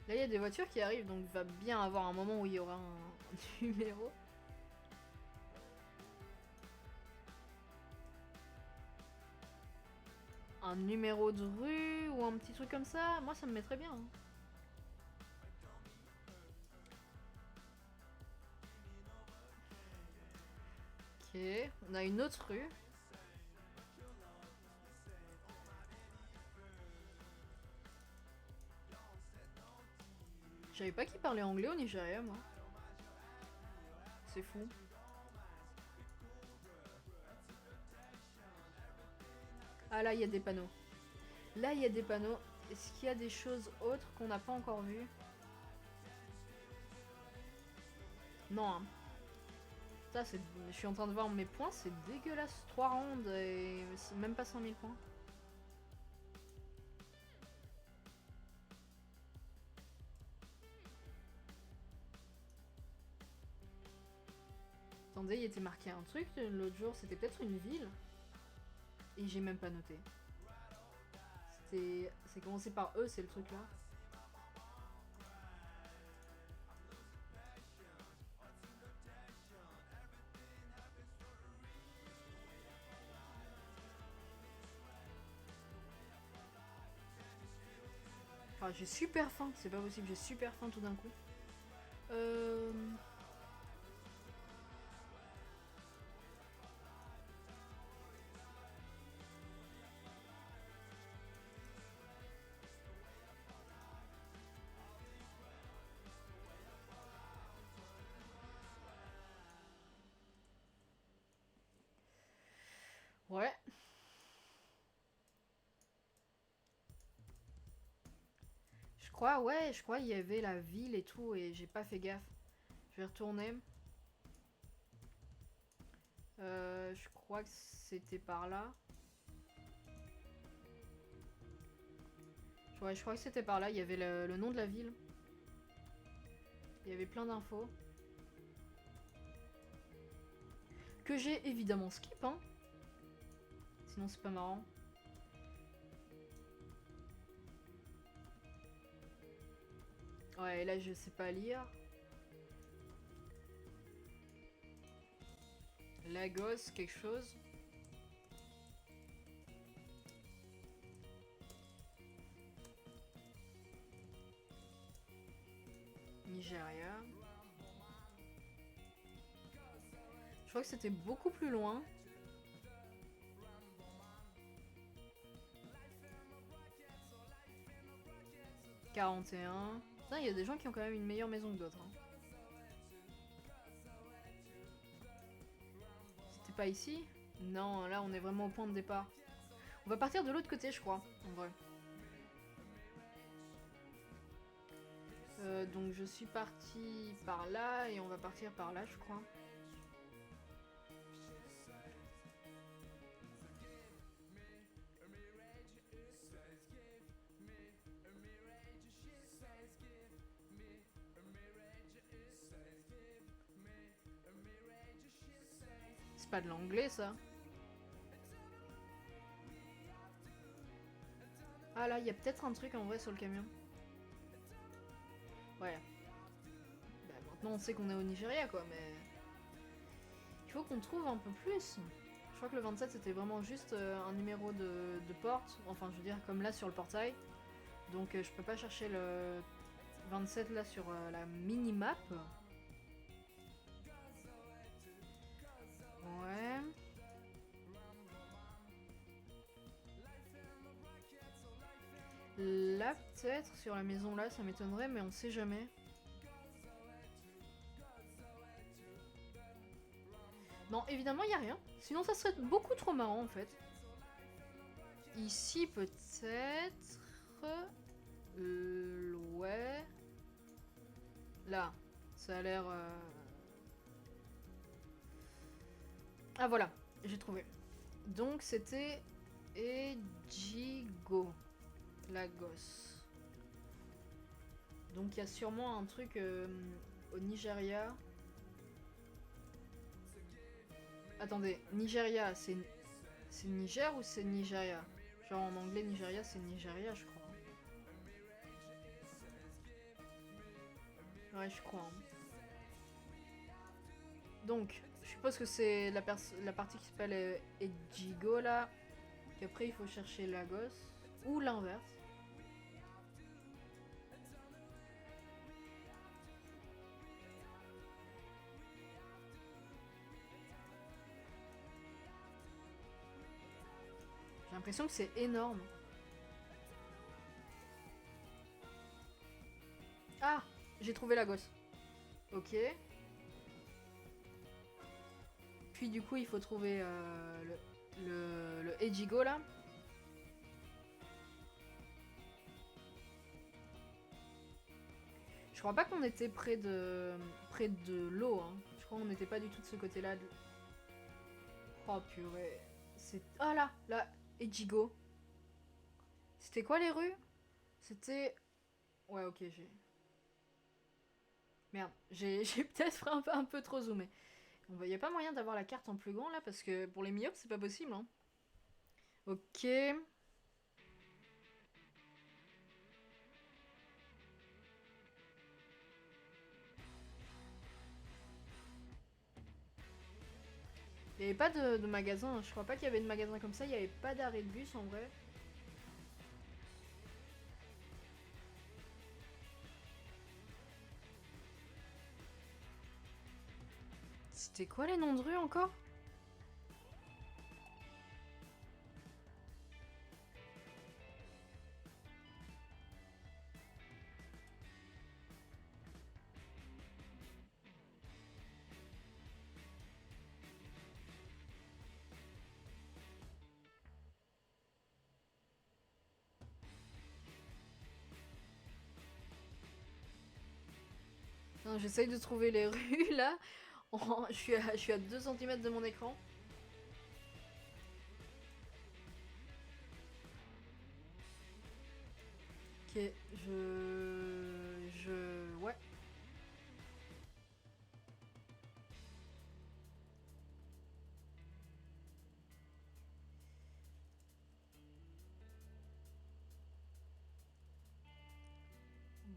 S1: Là, il y a des voitures qui arrivent, donc il va bien avoir un moment où il y aura un numéro. Un numéro de rue ou un petit truc comme ça, moi ça me mettrait bien. Hein. Ok, on a une autre rue. Je savais pas qu'ils parlaient anglais au Nigeria, moi. C'est fou. Ah là, il y a des panneaux. Là, il y a des panneaux. Est-ce qu'il y a des choses autres qu'on n'a pas encore vues? Non. Hein. Ça, c'est... Je suis en train de voir mes points, c'est dégueulasse. 3 rounds et c'est même pas 100 000 points. Attendez, il était marqué un truc l'autre jour, c'était peut-être une ville. Et j'ai même pas noté. C'est commencé par E, c'est le truc là. Ah, j'ai super faim, c'est pas possible, j'ai super faim tout d'un coup. Ouais. Je crois il y avait la ville et tout et j'ai pas fait gaffe. Je vais retourner. Je crois que c'était par là. Ouais, je crois que c'était par là. Il y avait le nom de la ville. Il y avait plein d'infos. Que j'ai évidemment skip, hein. Sinon c'est pas marrant. Ouais, là je sais pas lire. Lagos, quelque chose. Nigeria. Je crois que c'était beaucoup plus loin. « 41. Putain, il y a des gens qui ont quand même une meilleure maison que d'autres. Hein. C'était pas ici? Non, là on est vraiment au point de départ. On va partir de l'autre côté, je crois, en vrai. Donc je suis partie par là et on va partir par là, je crois. C'est pas de l'anglais, ça. Ah là, il y a peut-être un truc en vrai sur le camion. Ouais. Bah, maintenant on sait qu'on est au Nigeria, quoi, mais... Il faut qu'on trouve un peu plus. Je crois que le 27 c'était vraiment juste un numéro de porte. Enfin, je veux dire, comme là sur le portail. Donc je peux pas chercher le 27 là sur la mini-map. Ouais. Là, peut-être, sur la maison là, ça m'étonnerait, mais on sait jamais. Non, évidemment, il y a rien. Sinon, ça serait beaucoup trop marrant en fait. Ici, peut-être. Ouais. Là, ça a l'air. Ah voilà, j'ai trouvé. Donc c'était Ejigo Lagos. Donc il y a sûrement un truc au Nigeria. Attendez, Nigeria, c'est Niger ou c'est Nigeria? Genre en anglais Nigeria c'est Nigeria je crois. Ouais je crois. Hein. Donc, je suppose que c'est la partie qui s'appelle Ejigo là. Qu'après il faut chercher Lagos. Ou l'inverse. J'ai l'impression que c'est énorme. Ah, j'ai trouvé Lagos. Ok. Puis du coup il faut trouver le Ejigo là. Je crois pas qu'on était près de l'eau. Hein. Je crois qu'on n'était pas du tout de ce côté-là. Oh purée. C'est... Ah là, là, Ejigo. C'était quoi les rues? C'était... Ouais ok, j'ai... Merde, j'ai peut-être un peu trop zoomé. Il n'y a pas moyen d'avoir la carte en plus grand là parce que pour les myopes c'est pas possible. Hein. Ok. Il n'y avait pas de magasin, je crois pas qu'il y avait de magasin comme ça, il n'y avait pas d'arrêt de bus en vrai. C'était quoi les noms de rue encore? J'essaye de trouver les rues là. Je suis à 2 cm de mon écran. Ok, ouais.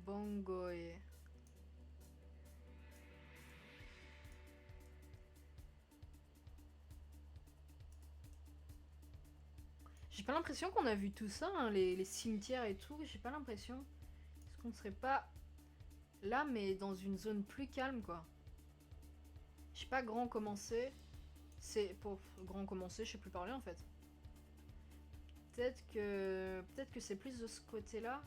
S1: Bongoy. J'ai pas l'impression qu'on a vu tout ça, hein, les cimetières et tout. J'ai pas l'impression. Est-ce qu'on ne serait pas là, mais dans une zone plus calme, quoi? Je sais pas, grand commencer. C'est pour grand commencer, je sais plus parler en fait. Peut-être que c'est plus de ce côté-là.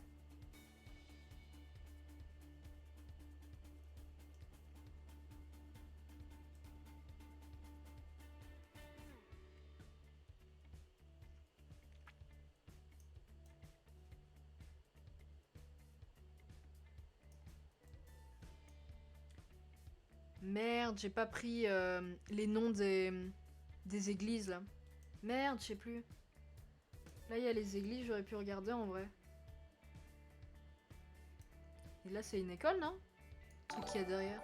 S1: Merde, j'ai pas pris les noms des églises là. Merde, je sais plus. Là, il y a les églises, j'aurais pu regarder en vrai. Et là, c'est une école, non? Le truc qu'il y a derrière.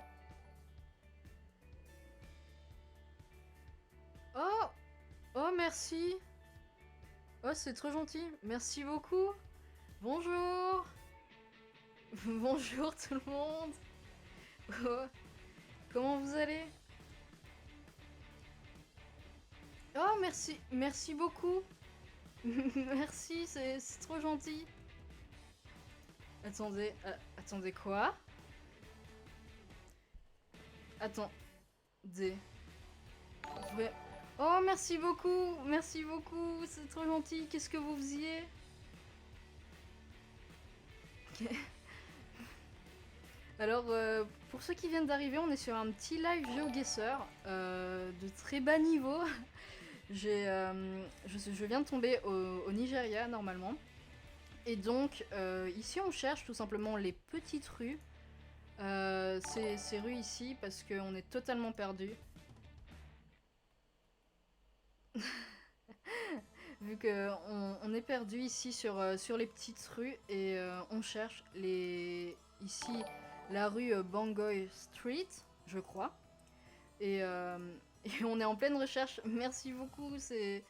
S1: Oh! Oh, merci! Oh, c'est trop gentil. Merci beaucoup. Bonjour! Bonjour tout le monde! Oh, comment vous allez? Oh, merci, merci beaucoup! Merci, c'est trop gentil. Attendez, attendez quoi? Attendez. Oh, merci beaucoup, c'est trop gentil. Qu'est-ce que vous faisiez? Alors, pour ceux qui viennent d'arriver, on est sur un petit live GeoGuessr de très bas niveau. Je viens de tomber au Nigeria normalement. Et donc, ici on cherche tout simplement les petites rues. Ces rues ici, parce qu'on est totalement perdu. Vu qu'on est perdu ici sur les petites rues et on cherche ici la rue Bangoy Street, je crois. Et, et on est en pleine recherche. Merci beaucoup, c'est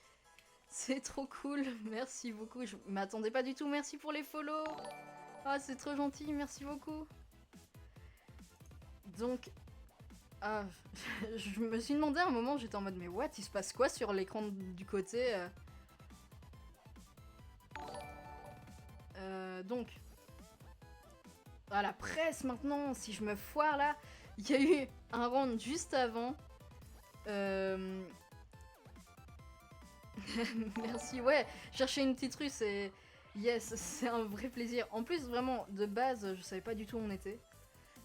S1: trop cool. Merci beaucoup. Je m'attendais pas du tout. Merci pour les follow. Ah, c'est trop gentil. Merci beaucoup. Donc, ah, je me suis demandé à un moment, j'étais en mode mais what, il se passe quoi sur l'écran du côté donc, à la presse maintenant, si je me foire là, il y a eu un round juste avant. Merci, ouais, chercher une petite rue, c'est... Yes, c'est un vrai plaisir. En plus, vraiment, de base, je savais pas du tout où on était.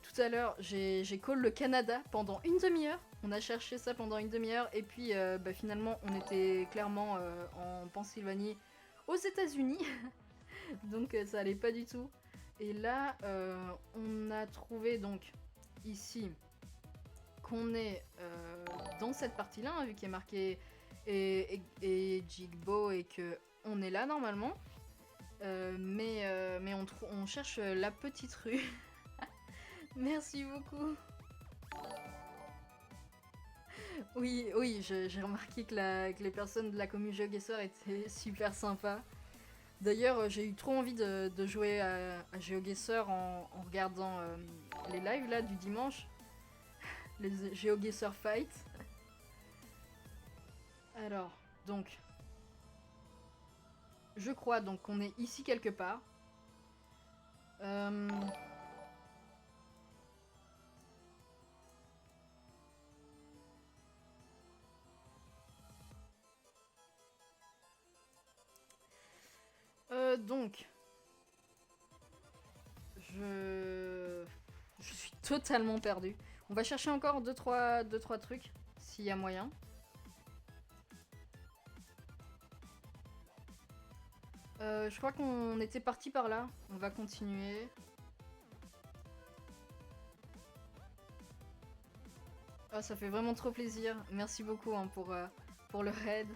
S1: Tout à l'heure, j'ai call le Canada pendant une demi-heure. On a cherché ça pendant une demi-heure. Et puis, finalement, on était clairement en Pennsylvanie, aux États-Unis. Donc, ça allait pas du tout. Et là, on a trouvé donc ici qu'on est dans cette partie-là, hein, vu qu'il est marqué et Jigbo et que on est là normalement. Mais on cherche la petite rue. Merci beaucoup. Oui, j'ai remarqué que les personnes de la commune GeoGuessr étaient super sympas. D'ailleurs, j'ai eu trop envie de jouer à GeoGuessr en regardant les lives là du dimanche. Les GeoGuessr Fight. Alors, donc... Je crois donc qu'on est ici quelque part. Donc, je suis totalement perdue. On va chercher encore 2-3 trucs, s'il y a moyen. Je crois qu'on était parti par là. On va continuer. Ah, ça fait vraiment trop plaisir. Merci beaucoup hein, pour le raid.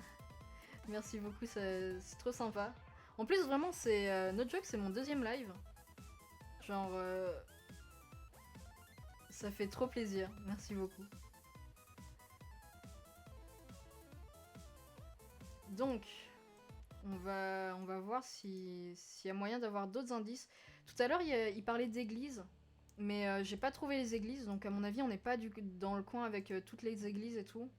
S1: Merci beaucoup, c'est trop sympa. En plus, vraiment, c'est no joke, c'est mon deuxième live. Genre, ça fait trop plaisir. Merci beaucoup. Donc, on va voir s'il y a moyen d'avoir d'autres indices. Tout à l'heure, il parlait d'églises, mais j'ai pas trouvé les églises, donc à mon avis, on n'est pas dans le coin avec toutes les églises et tout.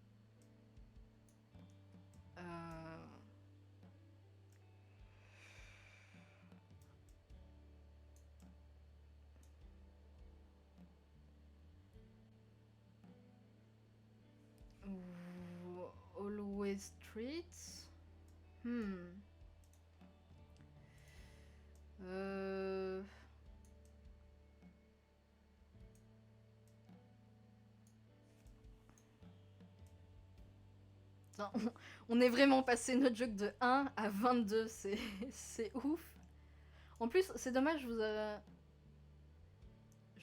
S1: Always Street. On est vraiment passé notre jeu de 1 à 22, c'est ouf. En plus, c'est dommage, je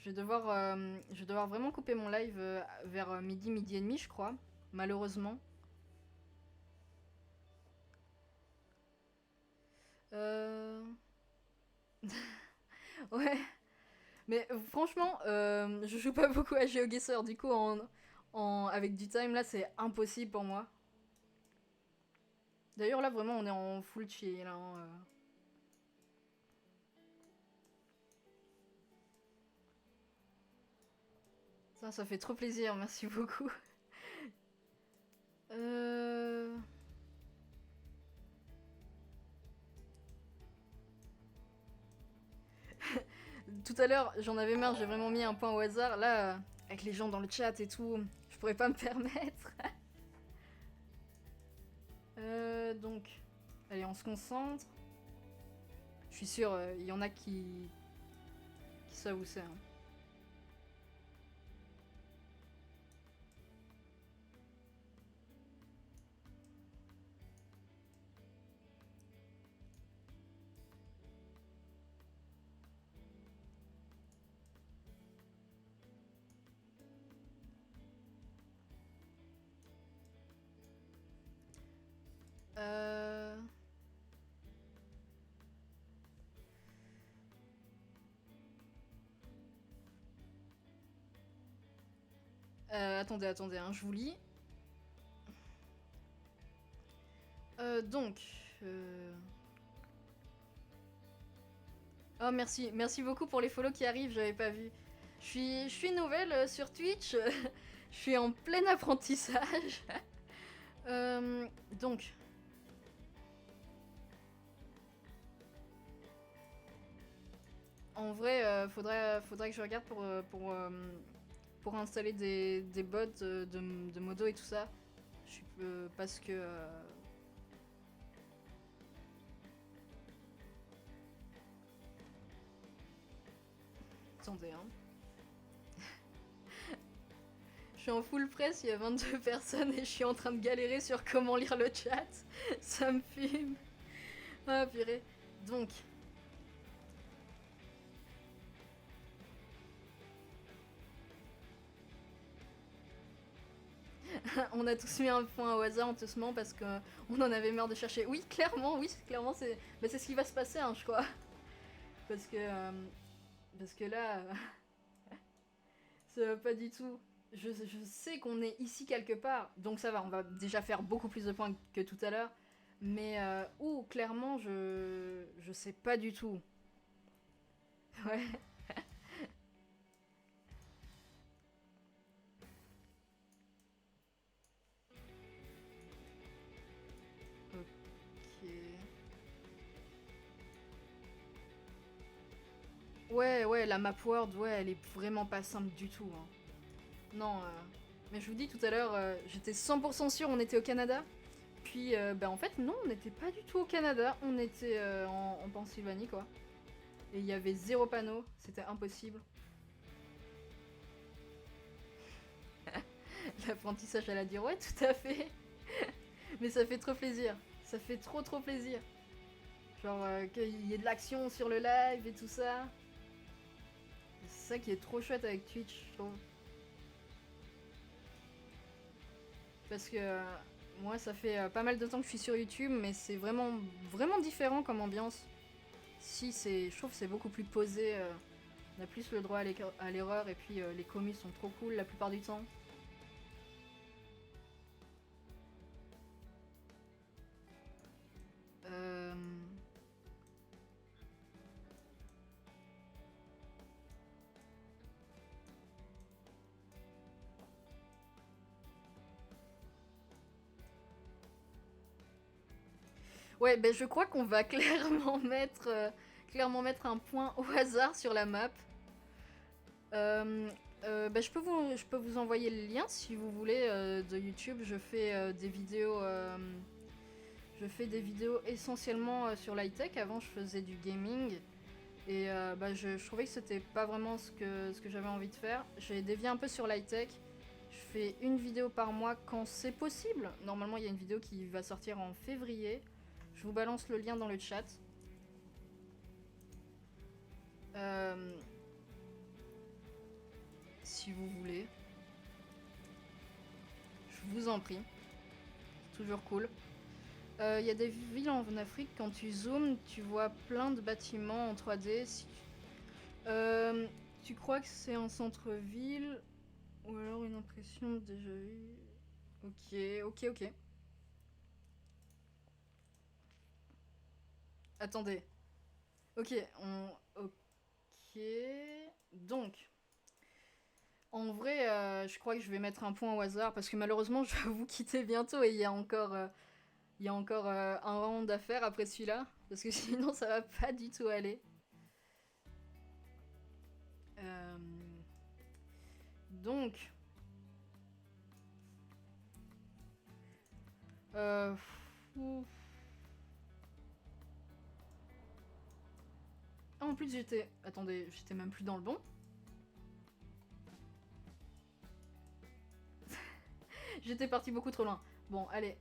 S1: vais devoir vraiment couper mon live vers midi et demi, je crois, malheureusement. Ouais. Mais franchement, je joue pas beaucoup à GeoGuessr, du coup, avec du time, là, c'est impossible pour moi. D'ailleurs, là, vraiment, on est en full chill, là. Ça fait trop plaisir, merci beaucoup. Tout à l'heure, j'en avais marre, j'ai vraiment mis un point au hasard. Là, avec les gens dans le chat et tout, je pourrais pas me permettre. Donc, allez, on se concentre. Je suis sûre, il y en a qui savent où c'est. Hein. Attendez, hein, je vous lis. Donc... Oh, merci beaucoup pour les follow qui arrivent, j'avais pas vu. Je suis nouvelle sur Twitch, je suis en plein apprentissage. Donc... En vrai, faudrait que je regarde pour installer des bots de modo et tout ça. Parce que... Attendez, hein. Je suis en full press, il y a 22 personnes et je suis en train de galérer sur comment lire le chat. Ça me fume. Ah purée. Donc... On a tous mis un point au hasard en tous parce qu'on en avait marre de chercher. Oui, clairement, c'est ce qui va se passer, hein, je crois. Parce que là, ça va pas du tout. Je sais qu'on est ici quelque part, donc ça va, on va déjà faire beaucoup plus de points que tout à l'heure. Mais clairement, je sais pas du tout. Ouais. Ouais, la map world, ouais, elle est vraiment pas simple du tout. Hein. Non, mais je vous dis tout à l'heure, j'étais 100% sûr on était au Canada. puis, en fait, non, on n'était pas du tout au Canada, on était en Pennsylvanie, quoi. Et il y avait 0 panneau, c'était impossible. L'apprentissage à la dire, ouais, tout à fait. Mais ça fait trop plaisir, ça fait trop plaisir. Genre qu'il y ait de l'action sur le live et tout ça. C'est ça qui est trop chouette avec Twitch, je trouve. Parce que moi, ça fait pas mal de temps que je suis sur YouTube, mais c'est vraiment différent comme ambiance. Si, je trouve que c'est beaucoup plus posé. On a plus le droit à l'erreur, et puis les commus sont trop cool la plupart du temps. Ouais, ben je crois qu'on va clairement mettre un point au hasard sur la map. Je peux vous envoyer le lien si vous voulez de YouTube. Je fais des vidéos. Je fais des vidéos essentiellement sur l'high-tech. Avant, je faisais du gaming. Et je trouvais que c'était pas vraiment ce que j'avais envie de faire. J'ai dévié un peu sur l'high-tech. Je fais une vidéo par mois quand c'est possible. Normalement, il y a une vidéo qui va sortir en février. Je vous balance le lien dans le chat. Si vous voulez. Je vous en prie. C'est toujours cool. Il y a des villes en Afrique, quand tu zoomes, tu vois plein de bâtiments en 3D. Tu crois que c'est un centre-ville ou alors une impression déjà vue? Ok. Attendez. Ok. Donc, en vrai, je crois que je vais mettre un point au hasard parce que malheureusement, je vais vous quitter bientôt et il y a encore un round à faire après celui-là parce que sinon, ça va pas du tout aller. Donc, en plus, attendez, j'étais même plus dans le bon. J'étais parti beaucoup trop loin. Bon, allez.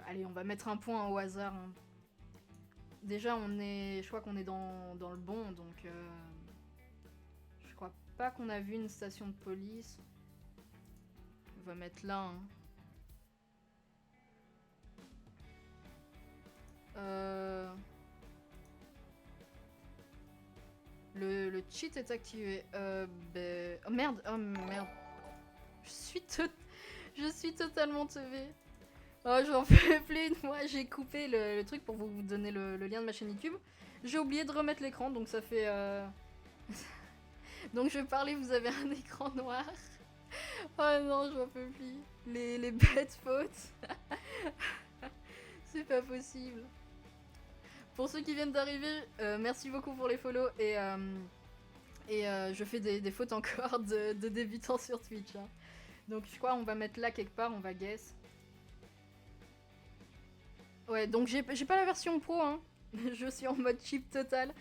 S1: Allez, on va mettre un point au hasard. Hein. Déjà, je crois qu'on est dans le bon, donc... je crois pas qu'on a vu une station de police. On va mettre là. Hein. Le cheat est activé. Oh merde. Je suis totalement teubée. Oh, j'en fais plus de moi. J'ai coupé le truc pour vous donner le lien de ma chaîne YouTube. J'ai oublié de remettre l'écran, donc ça fait... Donc je parlais, vous avez un écran noir. Oh non, j'en peux plus. Les bêtes fautes. C'est pas possible. Pour ceux qui viennent d'arriver, merci beaucoup pour les follow et je fais des fautes encore de débutants sur Twitch. Hein. Donc je crois on va mettre là quelque part, on va guess. Ouais, donc j'ai pas la version pro, hein. Je suis en mode cheap total.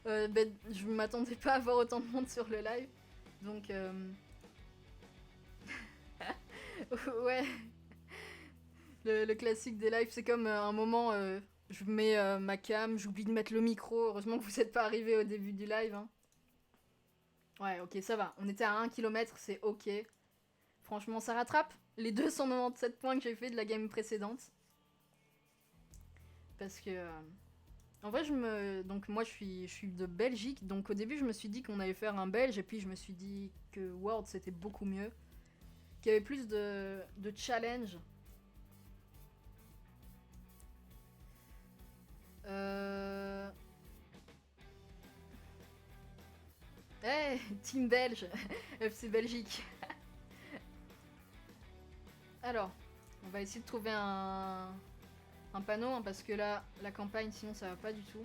S1: Je m'attendais pas à avoir autant de monde sur le live. Donc ouais. Le classique des lives, c'est comme un moment, je mets ma cam, j'oublie de mettre le micro. Heureusement que vous n'êtes pas arrivé au début du live. Hein. Ouais, ok, ça va. On était à 1 km, c'est ok. Franchement, ça rattrape les 297 points que j'ai fait de la game précédente. Parce que... en vrai, donc moi, je suis de Belgique. Donc au début, je me suis dit qu'on allait faire un belge. Et puis, je me suis dit que World, c'était beaucoup mieux. Qu'il y avait plus de challenge. Hey, team belge, FC Belgique. Alors, on va essayer de trouver un panneau, hein, parce que là, la campagne, sinon ça va pas du tout.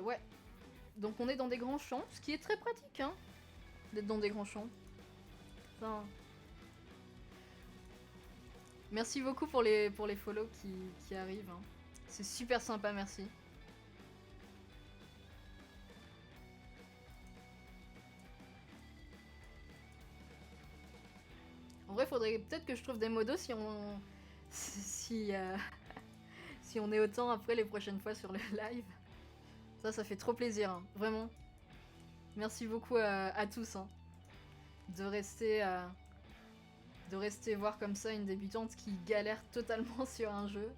S1: Ouais. Donc on est dans des grands champs, ce qui est très pratique, hein, d'être dans des grands champs. Enfin, Merci beaucoup pour les follow qui arrivent. Hein. C'est super sympa, merci. En vrai, faudrait peut-être que je trouve des modos si on... Si, si on est autant après les prochaines fois sur le live. Ça fait trop plaisir, hein. Vraiment. Merci beaucoup à tous. Hein. De rester voir comme ça une débutante qui galère totalement sur un jeu.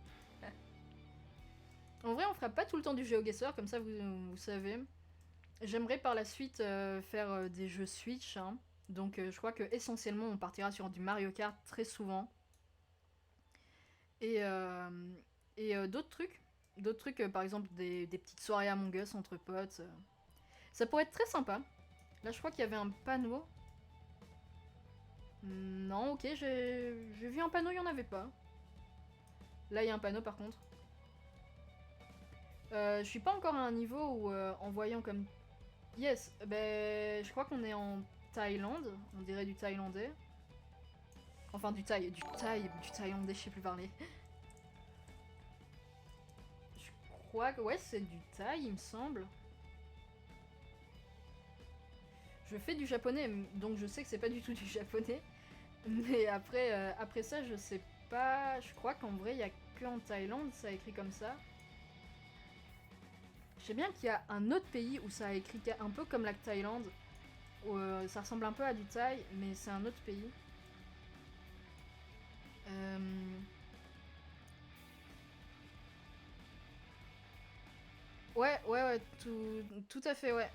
S1: En vrai, on fera pas tout le temps du GeoGuessr, comme ça vous savez. J'aimerais par la suite faire des jeux Switch. Hein. Donc je crois que essentiellement on partira sur du Mario Kart très souvent. Et, d'autres trucs. D'autres trucs, par exemple des petites soirées Among Us entre potes. Ça pourrait être très sympa. Là je crois qu'il y avait un panneau. Non, ok, j'ai vu un panneau, il n'y en avait pas. Là il y a un panneau par contre. Je suis pas encore à un niveau où en voyant comme... Yes, ben je crois qu'on est en Thaïlande, on dirait du thaïlandais. Enfin du thaïlandais, je sais plus parler. Je crois que ouais c'est du thaï il me semble. Je fais du japonais donc je sais que c'est pas du tout du japonais. Mais après ça je sais pas, je crois qu'en vrai il y a que en Thaïlande ça écrit comme ça. Je sais bien qu'il y a un autre pays où ça a écrit un peu comme la Thaïlande, où ça ressemble un peu à du Thaï, mais c'est un autre pays. Ouais, tout à fait, ouais.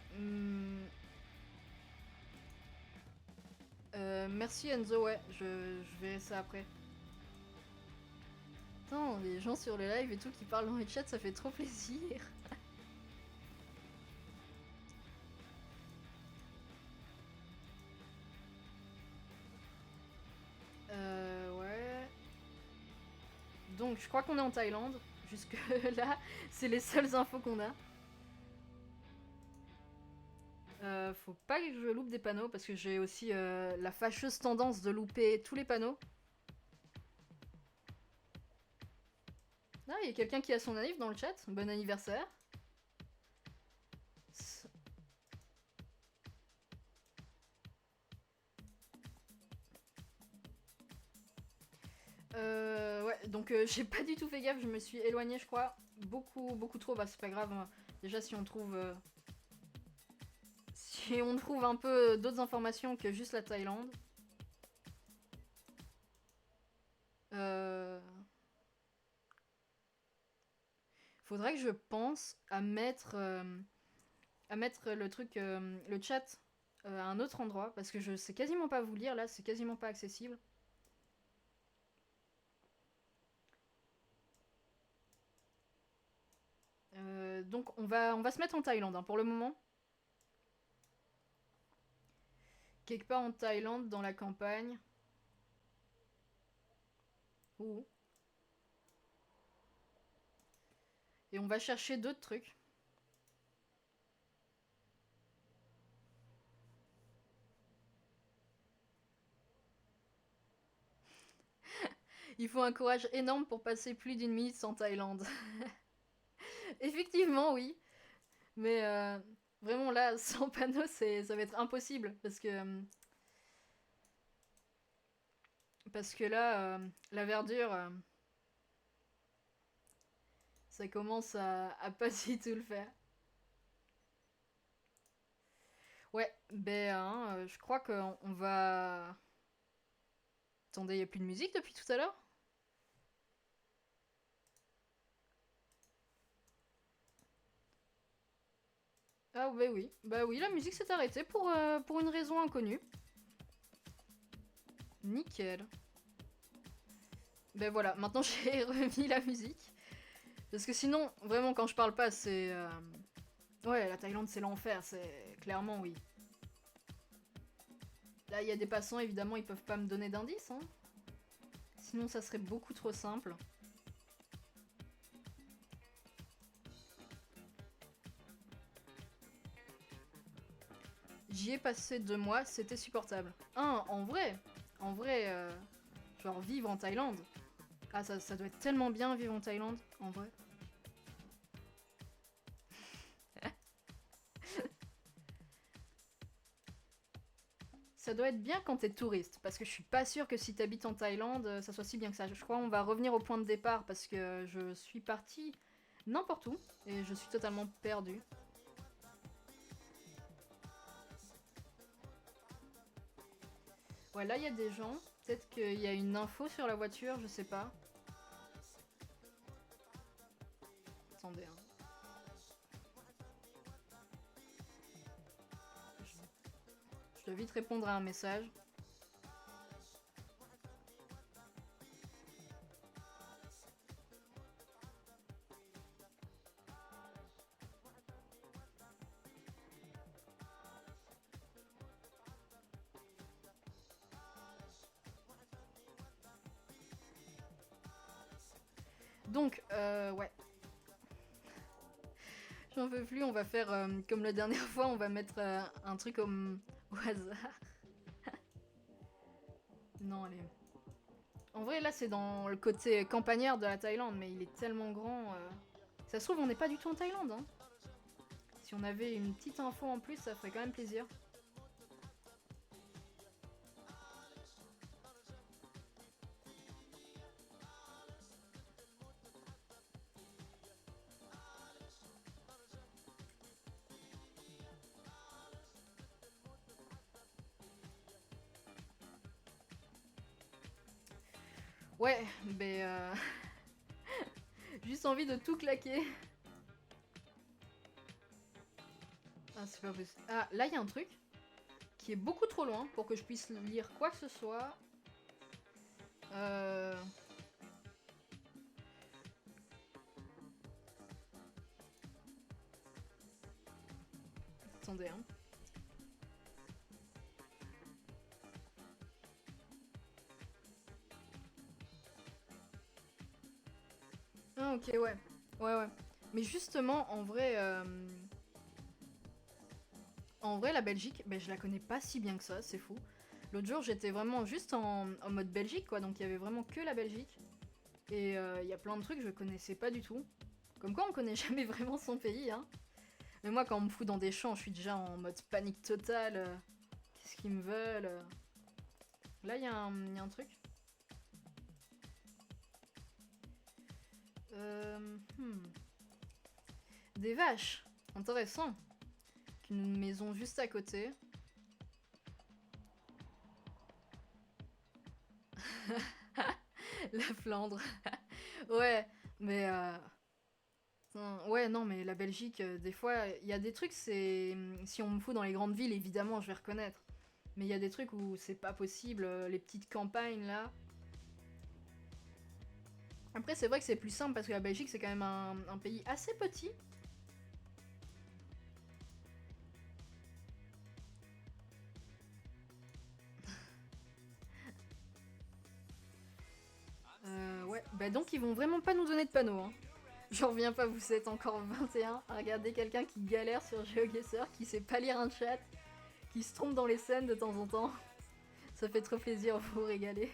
S1: Merci Enzo, ouais, je verrai ça après. Putain, les gens sur le live et tout qui parlent dans les chats, ça fait trop plaisir. Ouais. Donc, je crois qu'on est en Thaïlande. Jusque là, c'est les seules infos qu'on a. Faut pas que je loupe des panneaux parce que j'ai aussi la fâcheuse tendance de louper tous les panneaux. Ah, il y a quelqu'un qui a son anniv dans le chat. Bon anniversaire. Ouais, donc j'ai pas du tout fait gaffe, je me suis éloignée, je crois, beaucoup trop. Bah, c'est pas grave. Hein. Déjà, si on trouve un peu d'autres informations que juste la Thaïlande. Faudrait que je pense à mettre le truc, le chat à un autre endroit parce que je sais quasiment pas vous lire là, c'est quasiment pas accessible. Donc on va se mettre en Thaïlande hein, pour le moment. Quelque part en Thaïlande, dans la campagne. Ouh. Et on va chercher d'autres trucs. Il faut un courage énorme pour passer plus d'une minute sans Thaïlande. Effectivement, oui. Mais vraiment là, sans panneau, ça va être impossible. Parce que là, la verdure, ça commence à pas du tout le faire. Ouais, ben, hein, je crois qu'on va... Attendez, y a plus de musique depuis tout à l'heure? Ah bah oui, la musique s'est arrêtée pour une raison inconnue. Nickel. Ben voilà, maintenant j'ai remis la musique. Parce que sinon, vraiment, quand je parle pas, c'est... Ouais, la Thaïlande, c'est l'enfer, c'est... Clairement, oui. Là, il y a des passants, évidemment, ils peuvent pas me donner d'indices, hein. Sinon, ça serait beaucoup trop simple. J'y ai passé 2 mois, c'était supportable. En vrai, genre vivre en Thaïlande, Ah, ça doit être tellement bien vivre en Thaïlande, en vrai. Ça doit être bien quand t'es touriste, parce que je suis pas sûre que si t'habites en Thaïlande, ça soit si bien que ça. Je crois qu'on va revenir au point de départ, parce que je suis partie n'importe où, et je suis totalement perdue. Ouais, là, il y a des gens. Peut-être qu'il y a une info sur la voiture, je sais pas. Attendez, hein. Je dois vite répondre à un message. Donc, ouais. J'en veux plus, on va faire comme la dernière fois, on va mettre un truc au hasard. Non, allez. En vrai, là, c'est dans le côté campagnard de la Thaïlande, mais il est tellement grand. Ça se trouve, on n'est pas du tout en Thaïlande, hein. Si on avait une petite info en plus, ça ferait quand même plaisir. Ouais, mais juste envie de tout claquer. Ah, c'est pas possible. Ah, là, il y a un truc qui est beaucoup trop loin pour que je puisse lire quoi que ce soit. Euh... Attendez, hein. Ah, ok, ouais. Ouais, ouais. Mais justement, en vrai, la Belgique, ben, je la connais pas si bien que ça, c'est fou. L'autre jour, j'étais vraiment juste en mode Belgique, quoi, donc il y avait vraiment que la Belgique. Et il y a plein de trucs que je connaissais pas du tout. Comme quoi, on connaît jamais vraiment son pays, hein. Mais moi, quand on me fout dans des champs, je suis déjà en mode panique totale. Qu'est-ce qu'ils me veulent Là, il y a un truc. Hmm. Des vaches. Intéressant. Une maison juste à côté. La Flandre. Ouais, mais ouais, non, mais la Belgique, des fois, il y a des trucs, c'est si on me fout dans les grandes villes, évidemment, je vais reconnaître. Mais il y a des trucs où c'est pas possible, les petites campagnes là. Après, c'est vrai que c'est plus simple parce que la Belgique, c'est quand même un pays assez petit. Ouais, bah donc ils vont vraiment pas nous donner de panneaux, hein. J'en reviens pas, vous êtes encore 21 à regarder quelqu'un qui galère sur GeoGuessr, qui sait pas lire un chat, qui se trompe dans les scènes de temps en temps. Ça fait trop plaisir, vous vous régaler.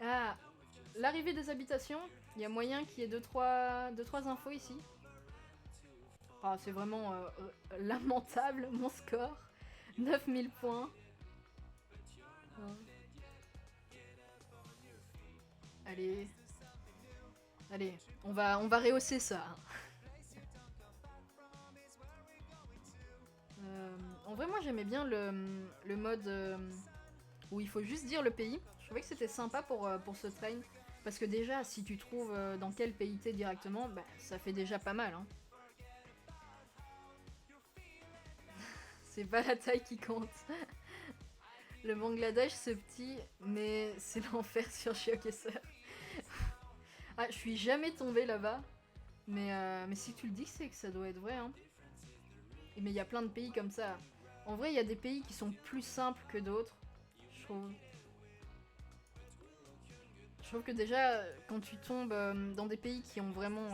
S1: Ah, l'arrivée des habitations, il y a moyen qu'il y ait 2-3 infos ici. Ah, c'est vraiment lamentable, mon score. 9000 points. Allez. Allez, on va rehausser ça. En vrai, moi j'aimais bien le mode où il faut juste dire le pays. Je trouvais que c'était sympa pour ce train. Parce que déjà, si tu trouves dans quel pays t'es directement, bah, ça fait déjà pas mal, hein. C'est pas la taille qui compte. Le Bangladesh, c'est petit, mais c'est l'enfer sur GeoGuessr. Ah, je suis jamais tombée là-bas. Mais si tu le dis, c'est que ça doit être vrai, hein. Mais il y a plein de pays comme ça. En vrai, il y a des pays qui sont plus simples que d'autres, je trouve. Je trouve que déjà, quand tu tombes dans des pays qui ont vraiment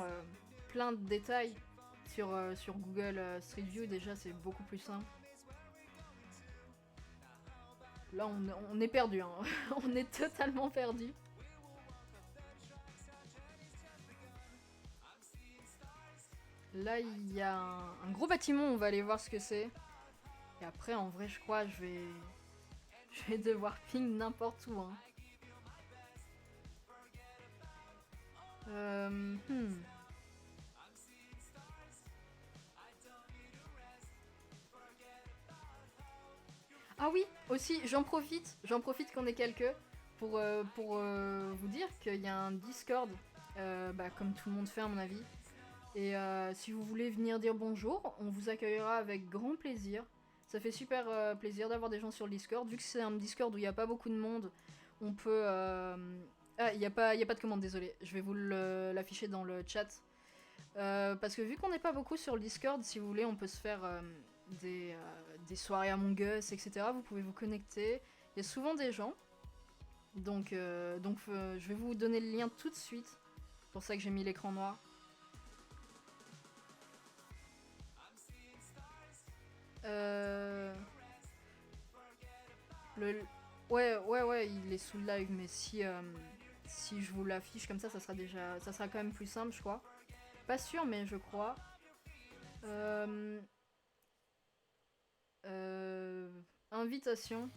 S1: plein de détails sur Google Street View, déjà, c'est beaucoup plus simple. Là, on est perdu, hein. On est totalement perdu. Là, il y a un gros bâtiment, on va aller voir ce que c'est. Et après, en vrai, je crois, je vais devoir ping n'importe où. Hein. Hmm. Ah oui, aussi, j'en profite qu'on est quelques pour vous dire qu'il y a un Discord, comme tout le monde fait à mon avis. Et si vous voulez venir dire bonjour, on vous accueillera avec grand plaisir. Ça fait super plaisir d'avoir des gens sur le Discord. Vu que c'est un Discord où il n'y a pas beaucoup de monde, on peut... Ah, y a pas de commande, désolé. Je vais vous l'afficher dans le chat. Parce que vu qu'on n'est pas beaucoup sur le Discord, si vous voulez, on peut se faire des soirées Among Us, etc. Vous pouvez vous connecter. Il y a souvent des gens. Donc je vais vous donner le lien tout de suite. C'est pour ça que j'ai mis l'écran noir. Le... Ouais, il est sous le live, mais si je vous l'affiche comme ça ça sera quand même plus simple, je crois. Pas sûr, mais je crois. Euh... Invitation.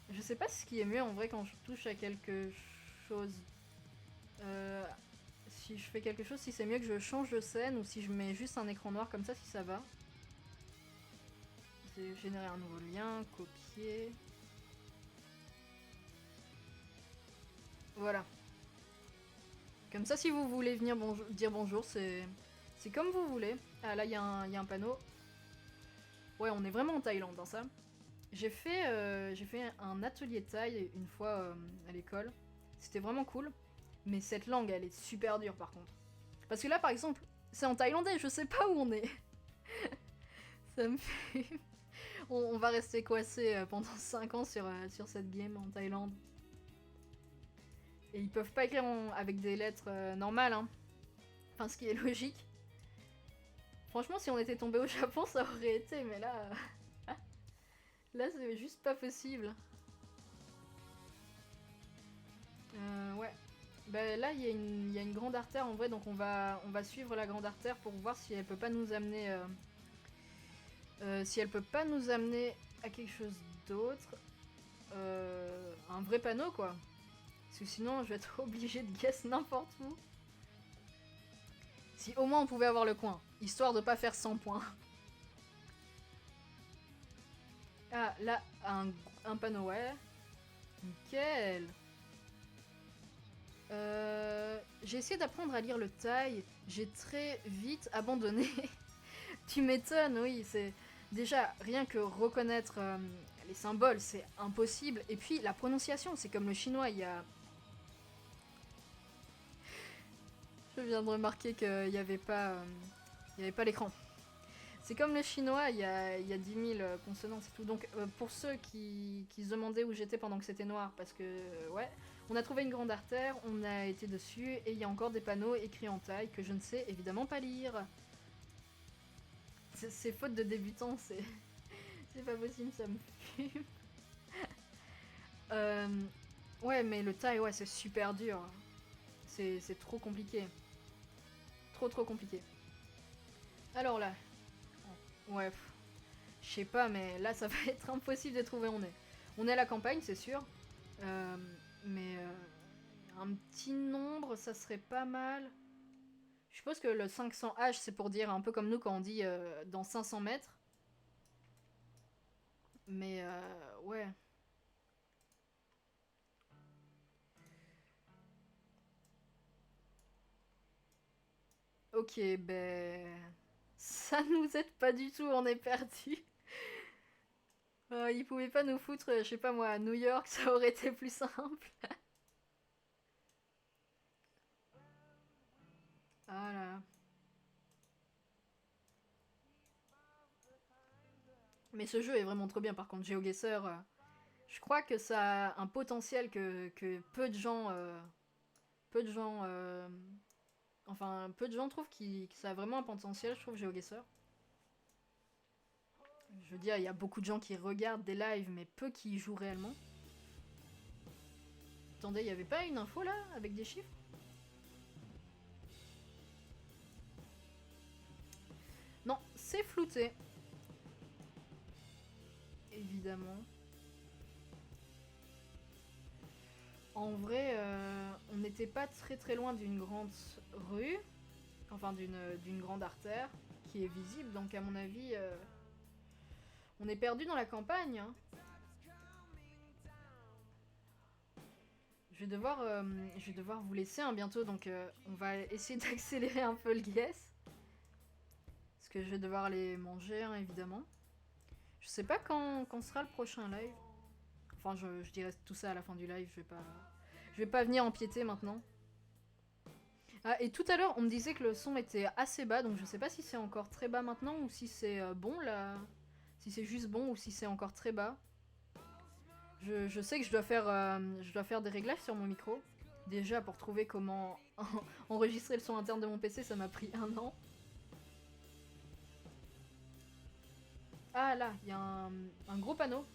S1: Je sais pas ce qui est mieux en vrai quand je touche à quelque chose. Si je fais quelque chose, si c'est mieux que je change de scène ou si je mets juste un écran noir comme ça, si ça va. J'ai généré un nouveau lien, copier. Voilà. Comme ça, si vous voulez venir dire bonjour, c'est comme vous voulez. Ah là, il y a un panneau. Ouais, on est vraiment en Thaïlande dans ça. J'ai fait un atelier thaï une fois à l'école. C'était vraiment cool. Mais cette langue, elle est super dure par contre. Parce que là, par exemple, c'est en thaïlandais, je sais pas où on est. Ça me fait... on va rester coincé pendant 5 ans sur cette game en Thaïlande. Et ils peuvent pas écrire avec des lettres normales, hein. Enfin, ce qui est logique. Franchement, si on était tombé au Japon, ça aurait été, mais là... là, c'est juste pas possible. Ouais. Bah, là, il y a une grande artère en vrai, donc on va suivre la grande artère pour voir si elle peut pas nous amener... si elle peut pas nous amener à quelque chose d'autre. Un vrai panneau, quoi. Parce que sinon, je vais être obligé de guess n'importe où. Si au moins on pouvait avoir le coin, histoire de pas faire 100 points. Ah, là, un panneau, ouais. Nickel. J'ai essayé d'apprendre à lire le thaï. J'ai très vite abandonné. Tu m'étonnes, oui. C'est déjà rien que reconnaître les symboles, c'est impossible. Et puis la prononciation, c'est comme le chinois. Je viens de remarquer qu'il n'y avait pas, l'écran. C'est comme le chinois, il y a 10 000 consonances et tout. Donc pour ceux qui se demandaient où j'étais pendant que c'était noir, parce que ouais, on a trouvé une grande artère, on a été dessus, et il y a encore des panneaux écrits en thaï que je ne sais évidemment pas lire. C'est faute de débutant, c'est pas possible, ça me fume. Euh, ouais, mais le thaï, ouais, c'est super dur. C'est trop compliqué. Trop compliqué. Alors là, ouais, je sais pas, mais là ça va être impossible de trouver où on est. On est à la campagne, c'est sûr. Euh, mais un petit nombre, ça serait pas mal. Je suppose que le 500H, c'est pour dire un peu comme nous quand on dit dans 500 mètres. Mais ouais. Ok, ben... ça nous aide pas du tout, on est perdu. Ils pouvaient pas nous foutre, je sais pas moi, à New York, ça aurait été plus simple. Ah là. Mais ce jeu est vraiment trop bien par contre, GeoGuessr. Je crois que ça a un potentiel que peu de gens... peu de gens... enfin, peu de gens trouvent que ça a vraiment un potentiel, je trouve, GeoGuessr. Je veux dire, il y a beaucoup de gens qui regardent des lives, mais peu qui y jouent réellement. Attendez, il y avait pas une info là, avec des chiffres? c'est flouté. Évidemment. En vrai, on n'était pas très loin d'une grande rue, enfin d'une grande artère qui est visible, donc à mon avis, on est perdu dans la campagne. Hein. Je vais devoir vous laisser hein, bientôt, donc on va essayer d'accélérer un peu le guess. Parce que je vais devoir aller manger, hein, évidemment. Je sais pas quand sera le prochain live. Enfin, je dirai tout ça à la fin du live, je vais pas venir empiéter maintenant. Ah, et tout à l'heure, on me disait que le son était assez bas, donc je sais pas si c'est encore très bas maintenant ou si c'est bon là. Si c'est juste bon ou si c'est encore très bas. Je sais que je dois faire des réglages sur mon micro. Déjà, pour trouver comment enregistrer le son interne de mon PC, ça m'a pris 1 an. Ah là, il y a un gros panneau.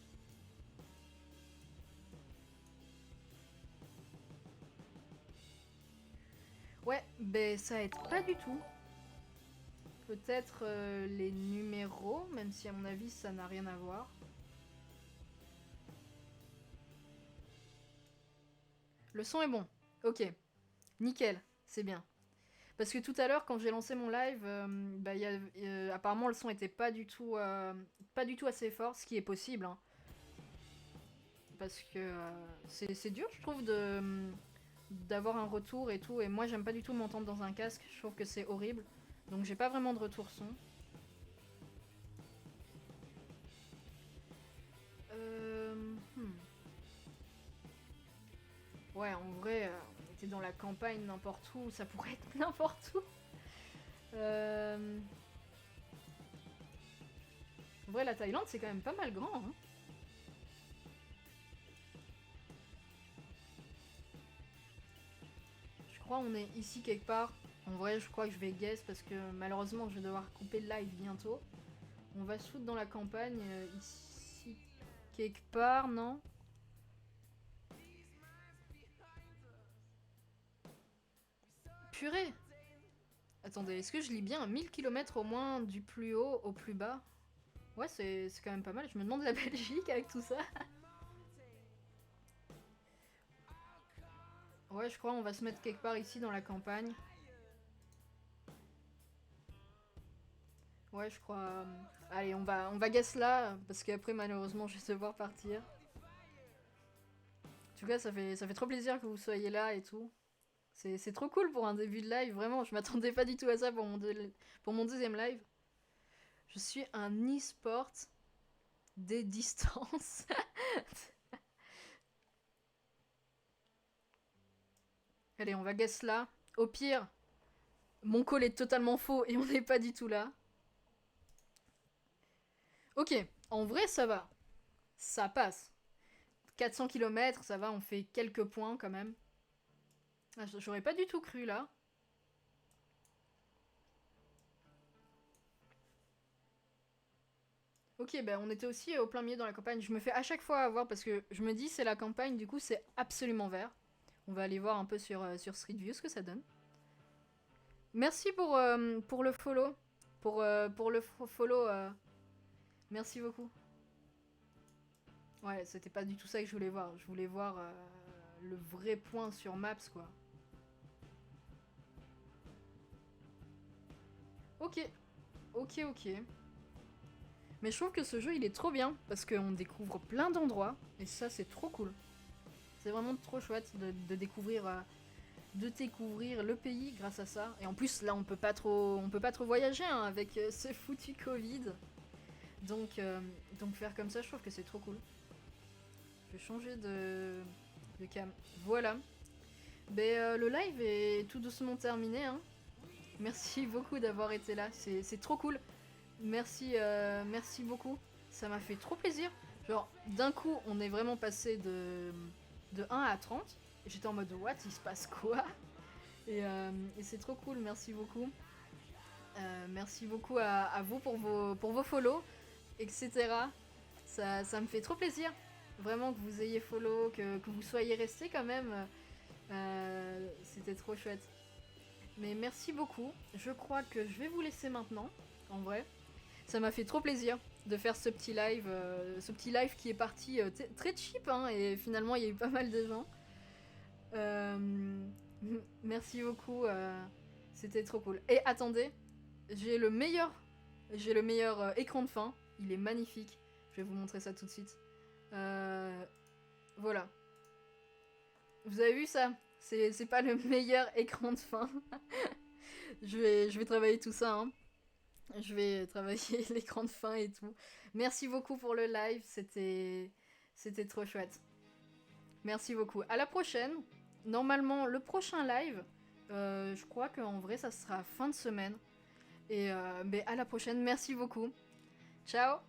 S1: Ouais, ben ça aide pas du tout. Peut-être les numéros, même si à mon avis ça n'a rien à voir. Le son est bon. Ok. Nickel. C'est bien. Parce que tout à l'heure, quand j'ai lancé mon live, bah, apparemment le son était pas du tout assez fort, ce qui est possible. Hein. Parce que c'est dur, je trouve, d'avoir un retour et tout. Et moi, j'aime pas du tout m'entendre dans un casque. Je trouve que c'est horrible. Donc j'ai pas vraiment de retour son. Ouais, en vrai, on était dans la campagne n'importe où. Ça pourrait être n'importe où. En vrai, la Thaïlande, c'est quand même pas mal grand. Hein. Je crois on est ici quelque part. En vrai, je crois que je vais guess parce que malheureusement, je vais devoir couper le live bientôt. On va se foutre dans la campagne, ici quelque part, non? Purée! Attendez, est-ce que je lis bien 1000 km au moins du plus haut au plus bas? Ouais, c'est quand même pas mal. Je me demande la Belgique avec tout ça. Ouais, je crois on va se mettre quelque part ici dans la campagne. Ouais, je crois. Allez, on va guess là, parce qu'après, malheureusement, je vais devoir partir. En tout cas, ça fait trop plaisir que vous soyez là et tout. C'est trop cool pour un début de live, vraiment. Je m'attendais pas du tout à ça pour mon deuxième live. Je suis un e-sport des distances. Allez, on va guess là. Au pire, mon call est totalement faux et on n'est pas du tout là. Ok, en vrai, ça va. Ça passe. 400 km, ça va, on fait quelques points quand même. Ah, j'aurais pas du tout cru là. Ok, ben on était aussi au plein milieu dans la campagne. Je me fais à chaque fois avoir parce que je me dis c'est la campagne, du coup c'est absolument vert. On va aller voir un peu sur Street View ce que ça donne. Merci pour le follow. Pour le follow. Merci beaucoup. Ouais, c'était pas du tout ça que je voulais voir. Je voulais voir le vrai point sur Maps quoi. Ok, ok. Mais je trouve que ce jeu il est trop bien parce qu'on découvre plein d'endroits et ça c'est trop cool. C'est vraiment trop chouette de découvrir le pays grâce à ça. Et en plus là on peut pas trop voyager hein, avec ce foutu Covid. Donc faire comme ça je trouve que c'est trop cool. Je vais changer de cam. Voilà. Ben, le live est tout doucement terminé. Hein. Merci beaucoup d'avoir été là. C'est trop cool. Merci beaucoup. Ça m'a fait trop plaisir. Genre, d'un coup, on est vraiment passé de 1 à 30. Et j'étais en mode, what, il se passe quoi? Et c'est trop cool, merci beaucoup. Merci beaucoup à vous pour vos follow, etc. Ça me fait trop plaisir. Vraiment que vous ayez follow, que vous soyez restés quand même. C'était trop chouette. Mais merci beaucoup. Je crois que je vais vous laisser maintenant, en vrai. Ça m'a fait trop plaisir de faire ce petit live qui est parti très cheap, hein, et finalement il y a eu pas mal de gens. Merci beaucoup, c'était trop cool. Et attendez, j'ai le meilleur écran de fin, il est magnifique. Je vais vous montrer ça tout de suite. Voilà. Vous avez vu ça? C'est pas le meilleur écran de fin. je vais travailler tout ça, hein. Je vais travailler l'écran de fin et tout. Merci beaucoup pour le live, c'était trop chouette. Merci beaucoup. À la prochaine. Normalement, le prochain live, je crois qu'en vrai, ça sera fin de semaine. Et à la prochaine. Merci beaucoup. Ciao.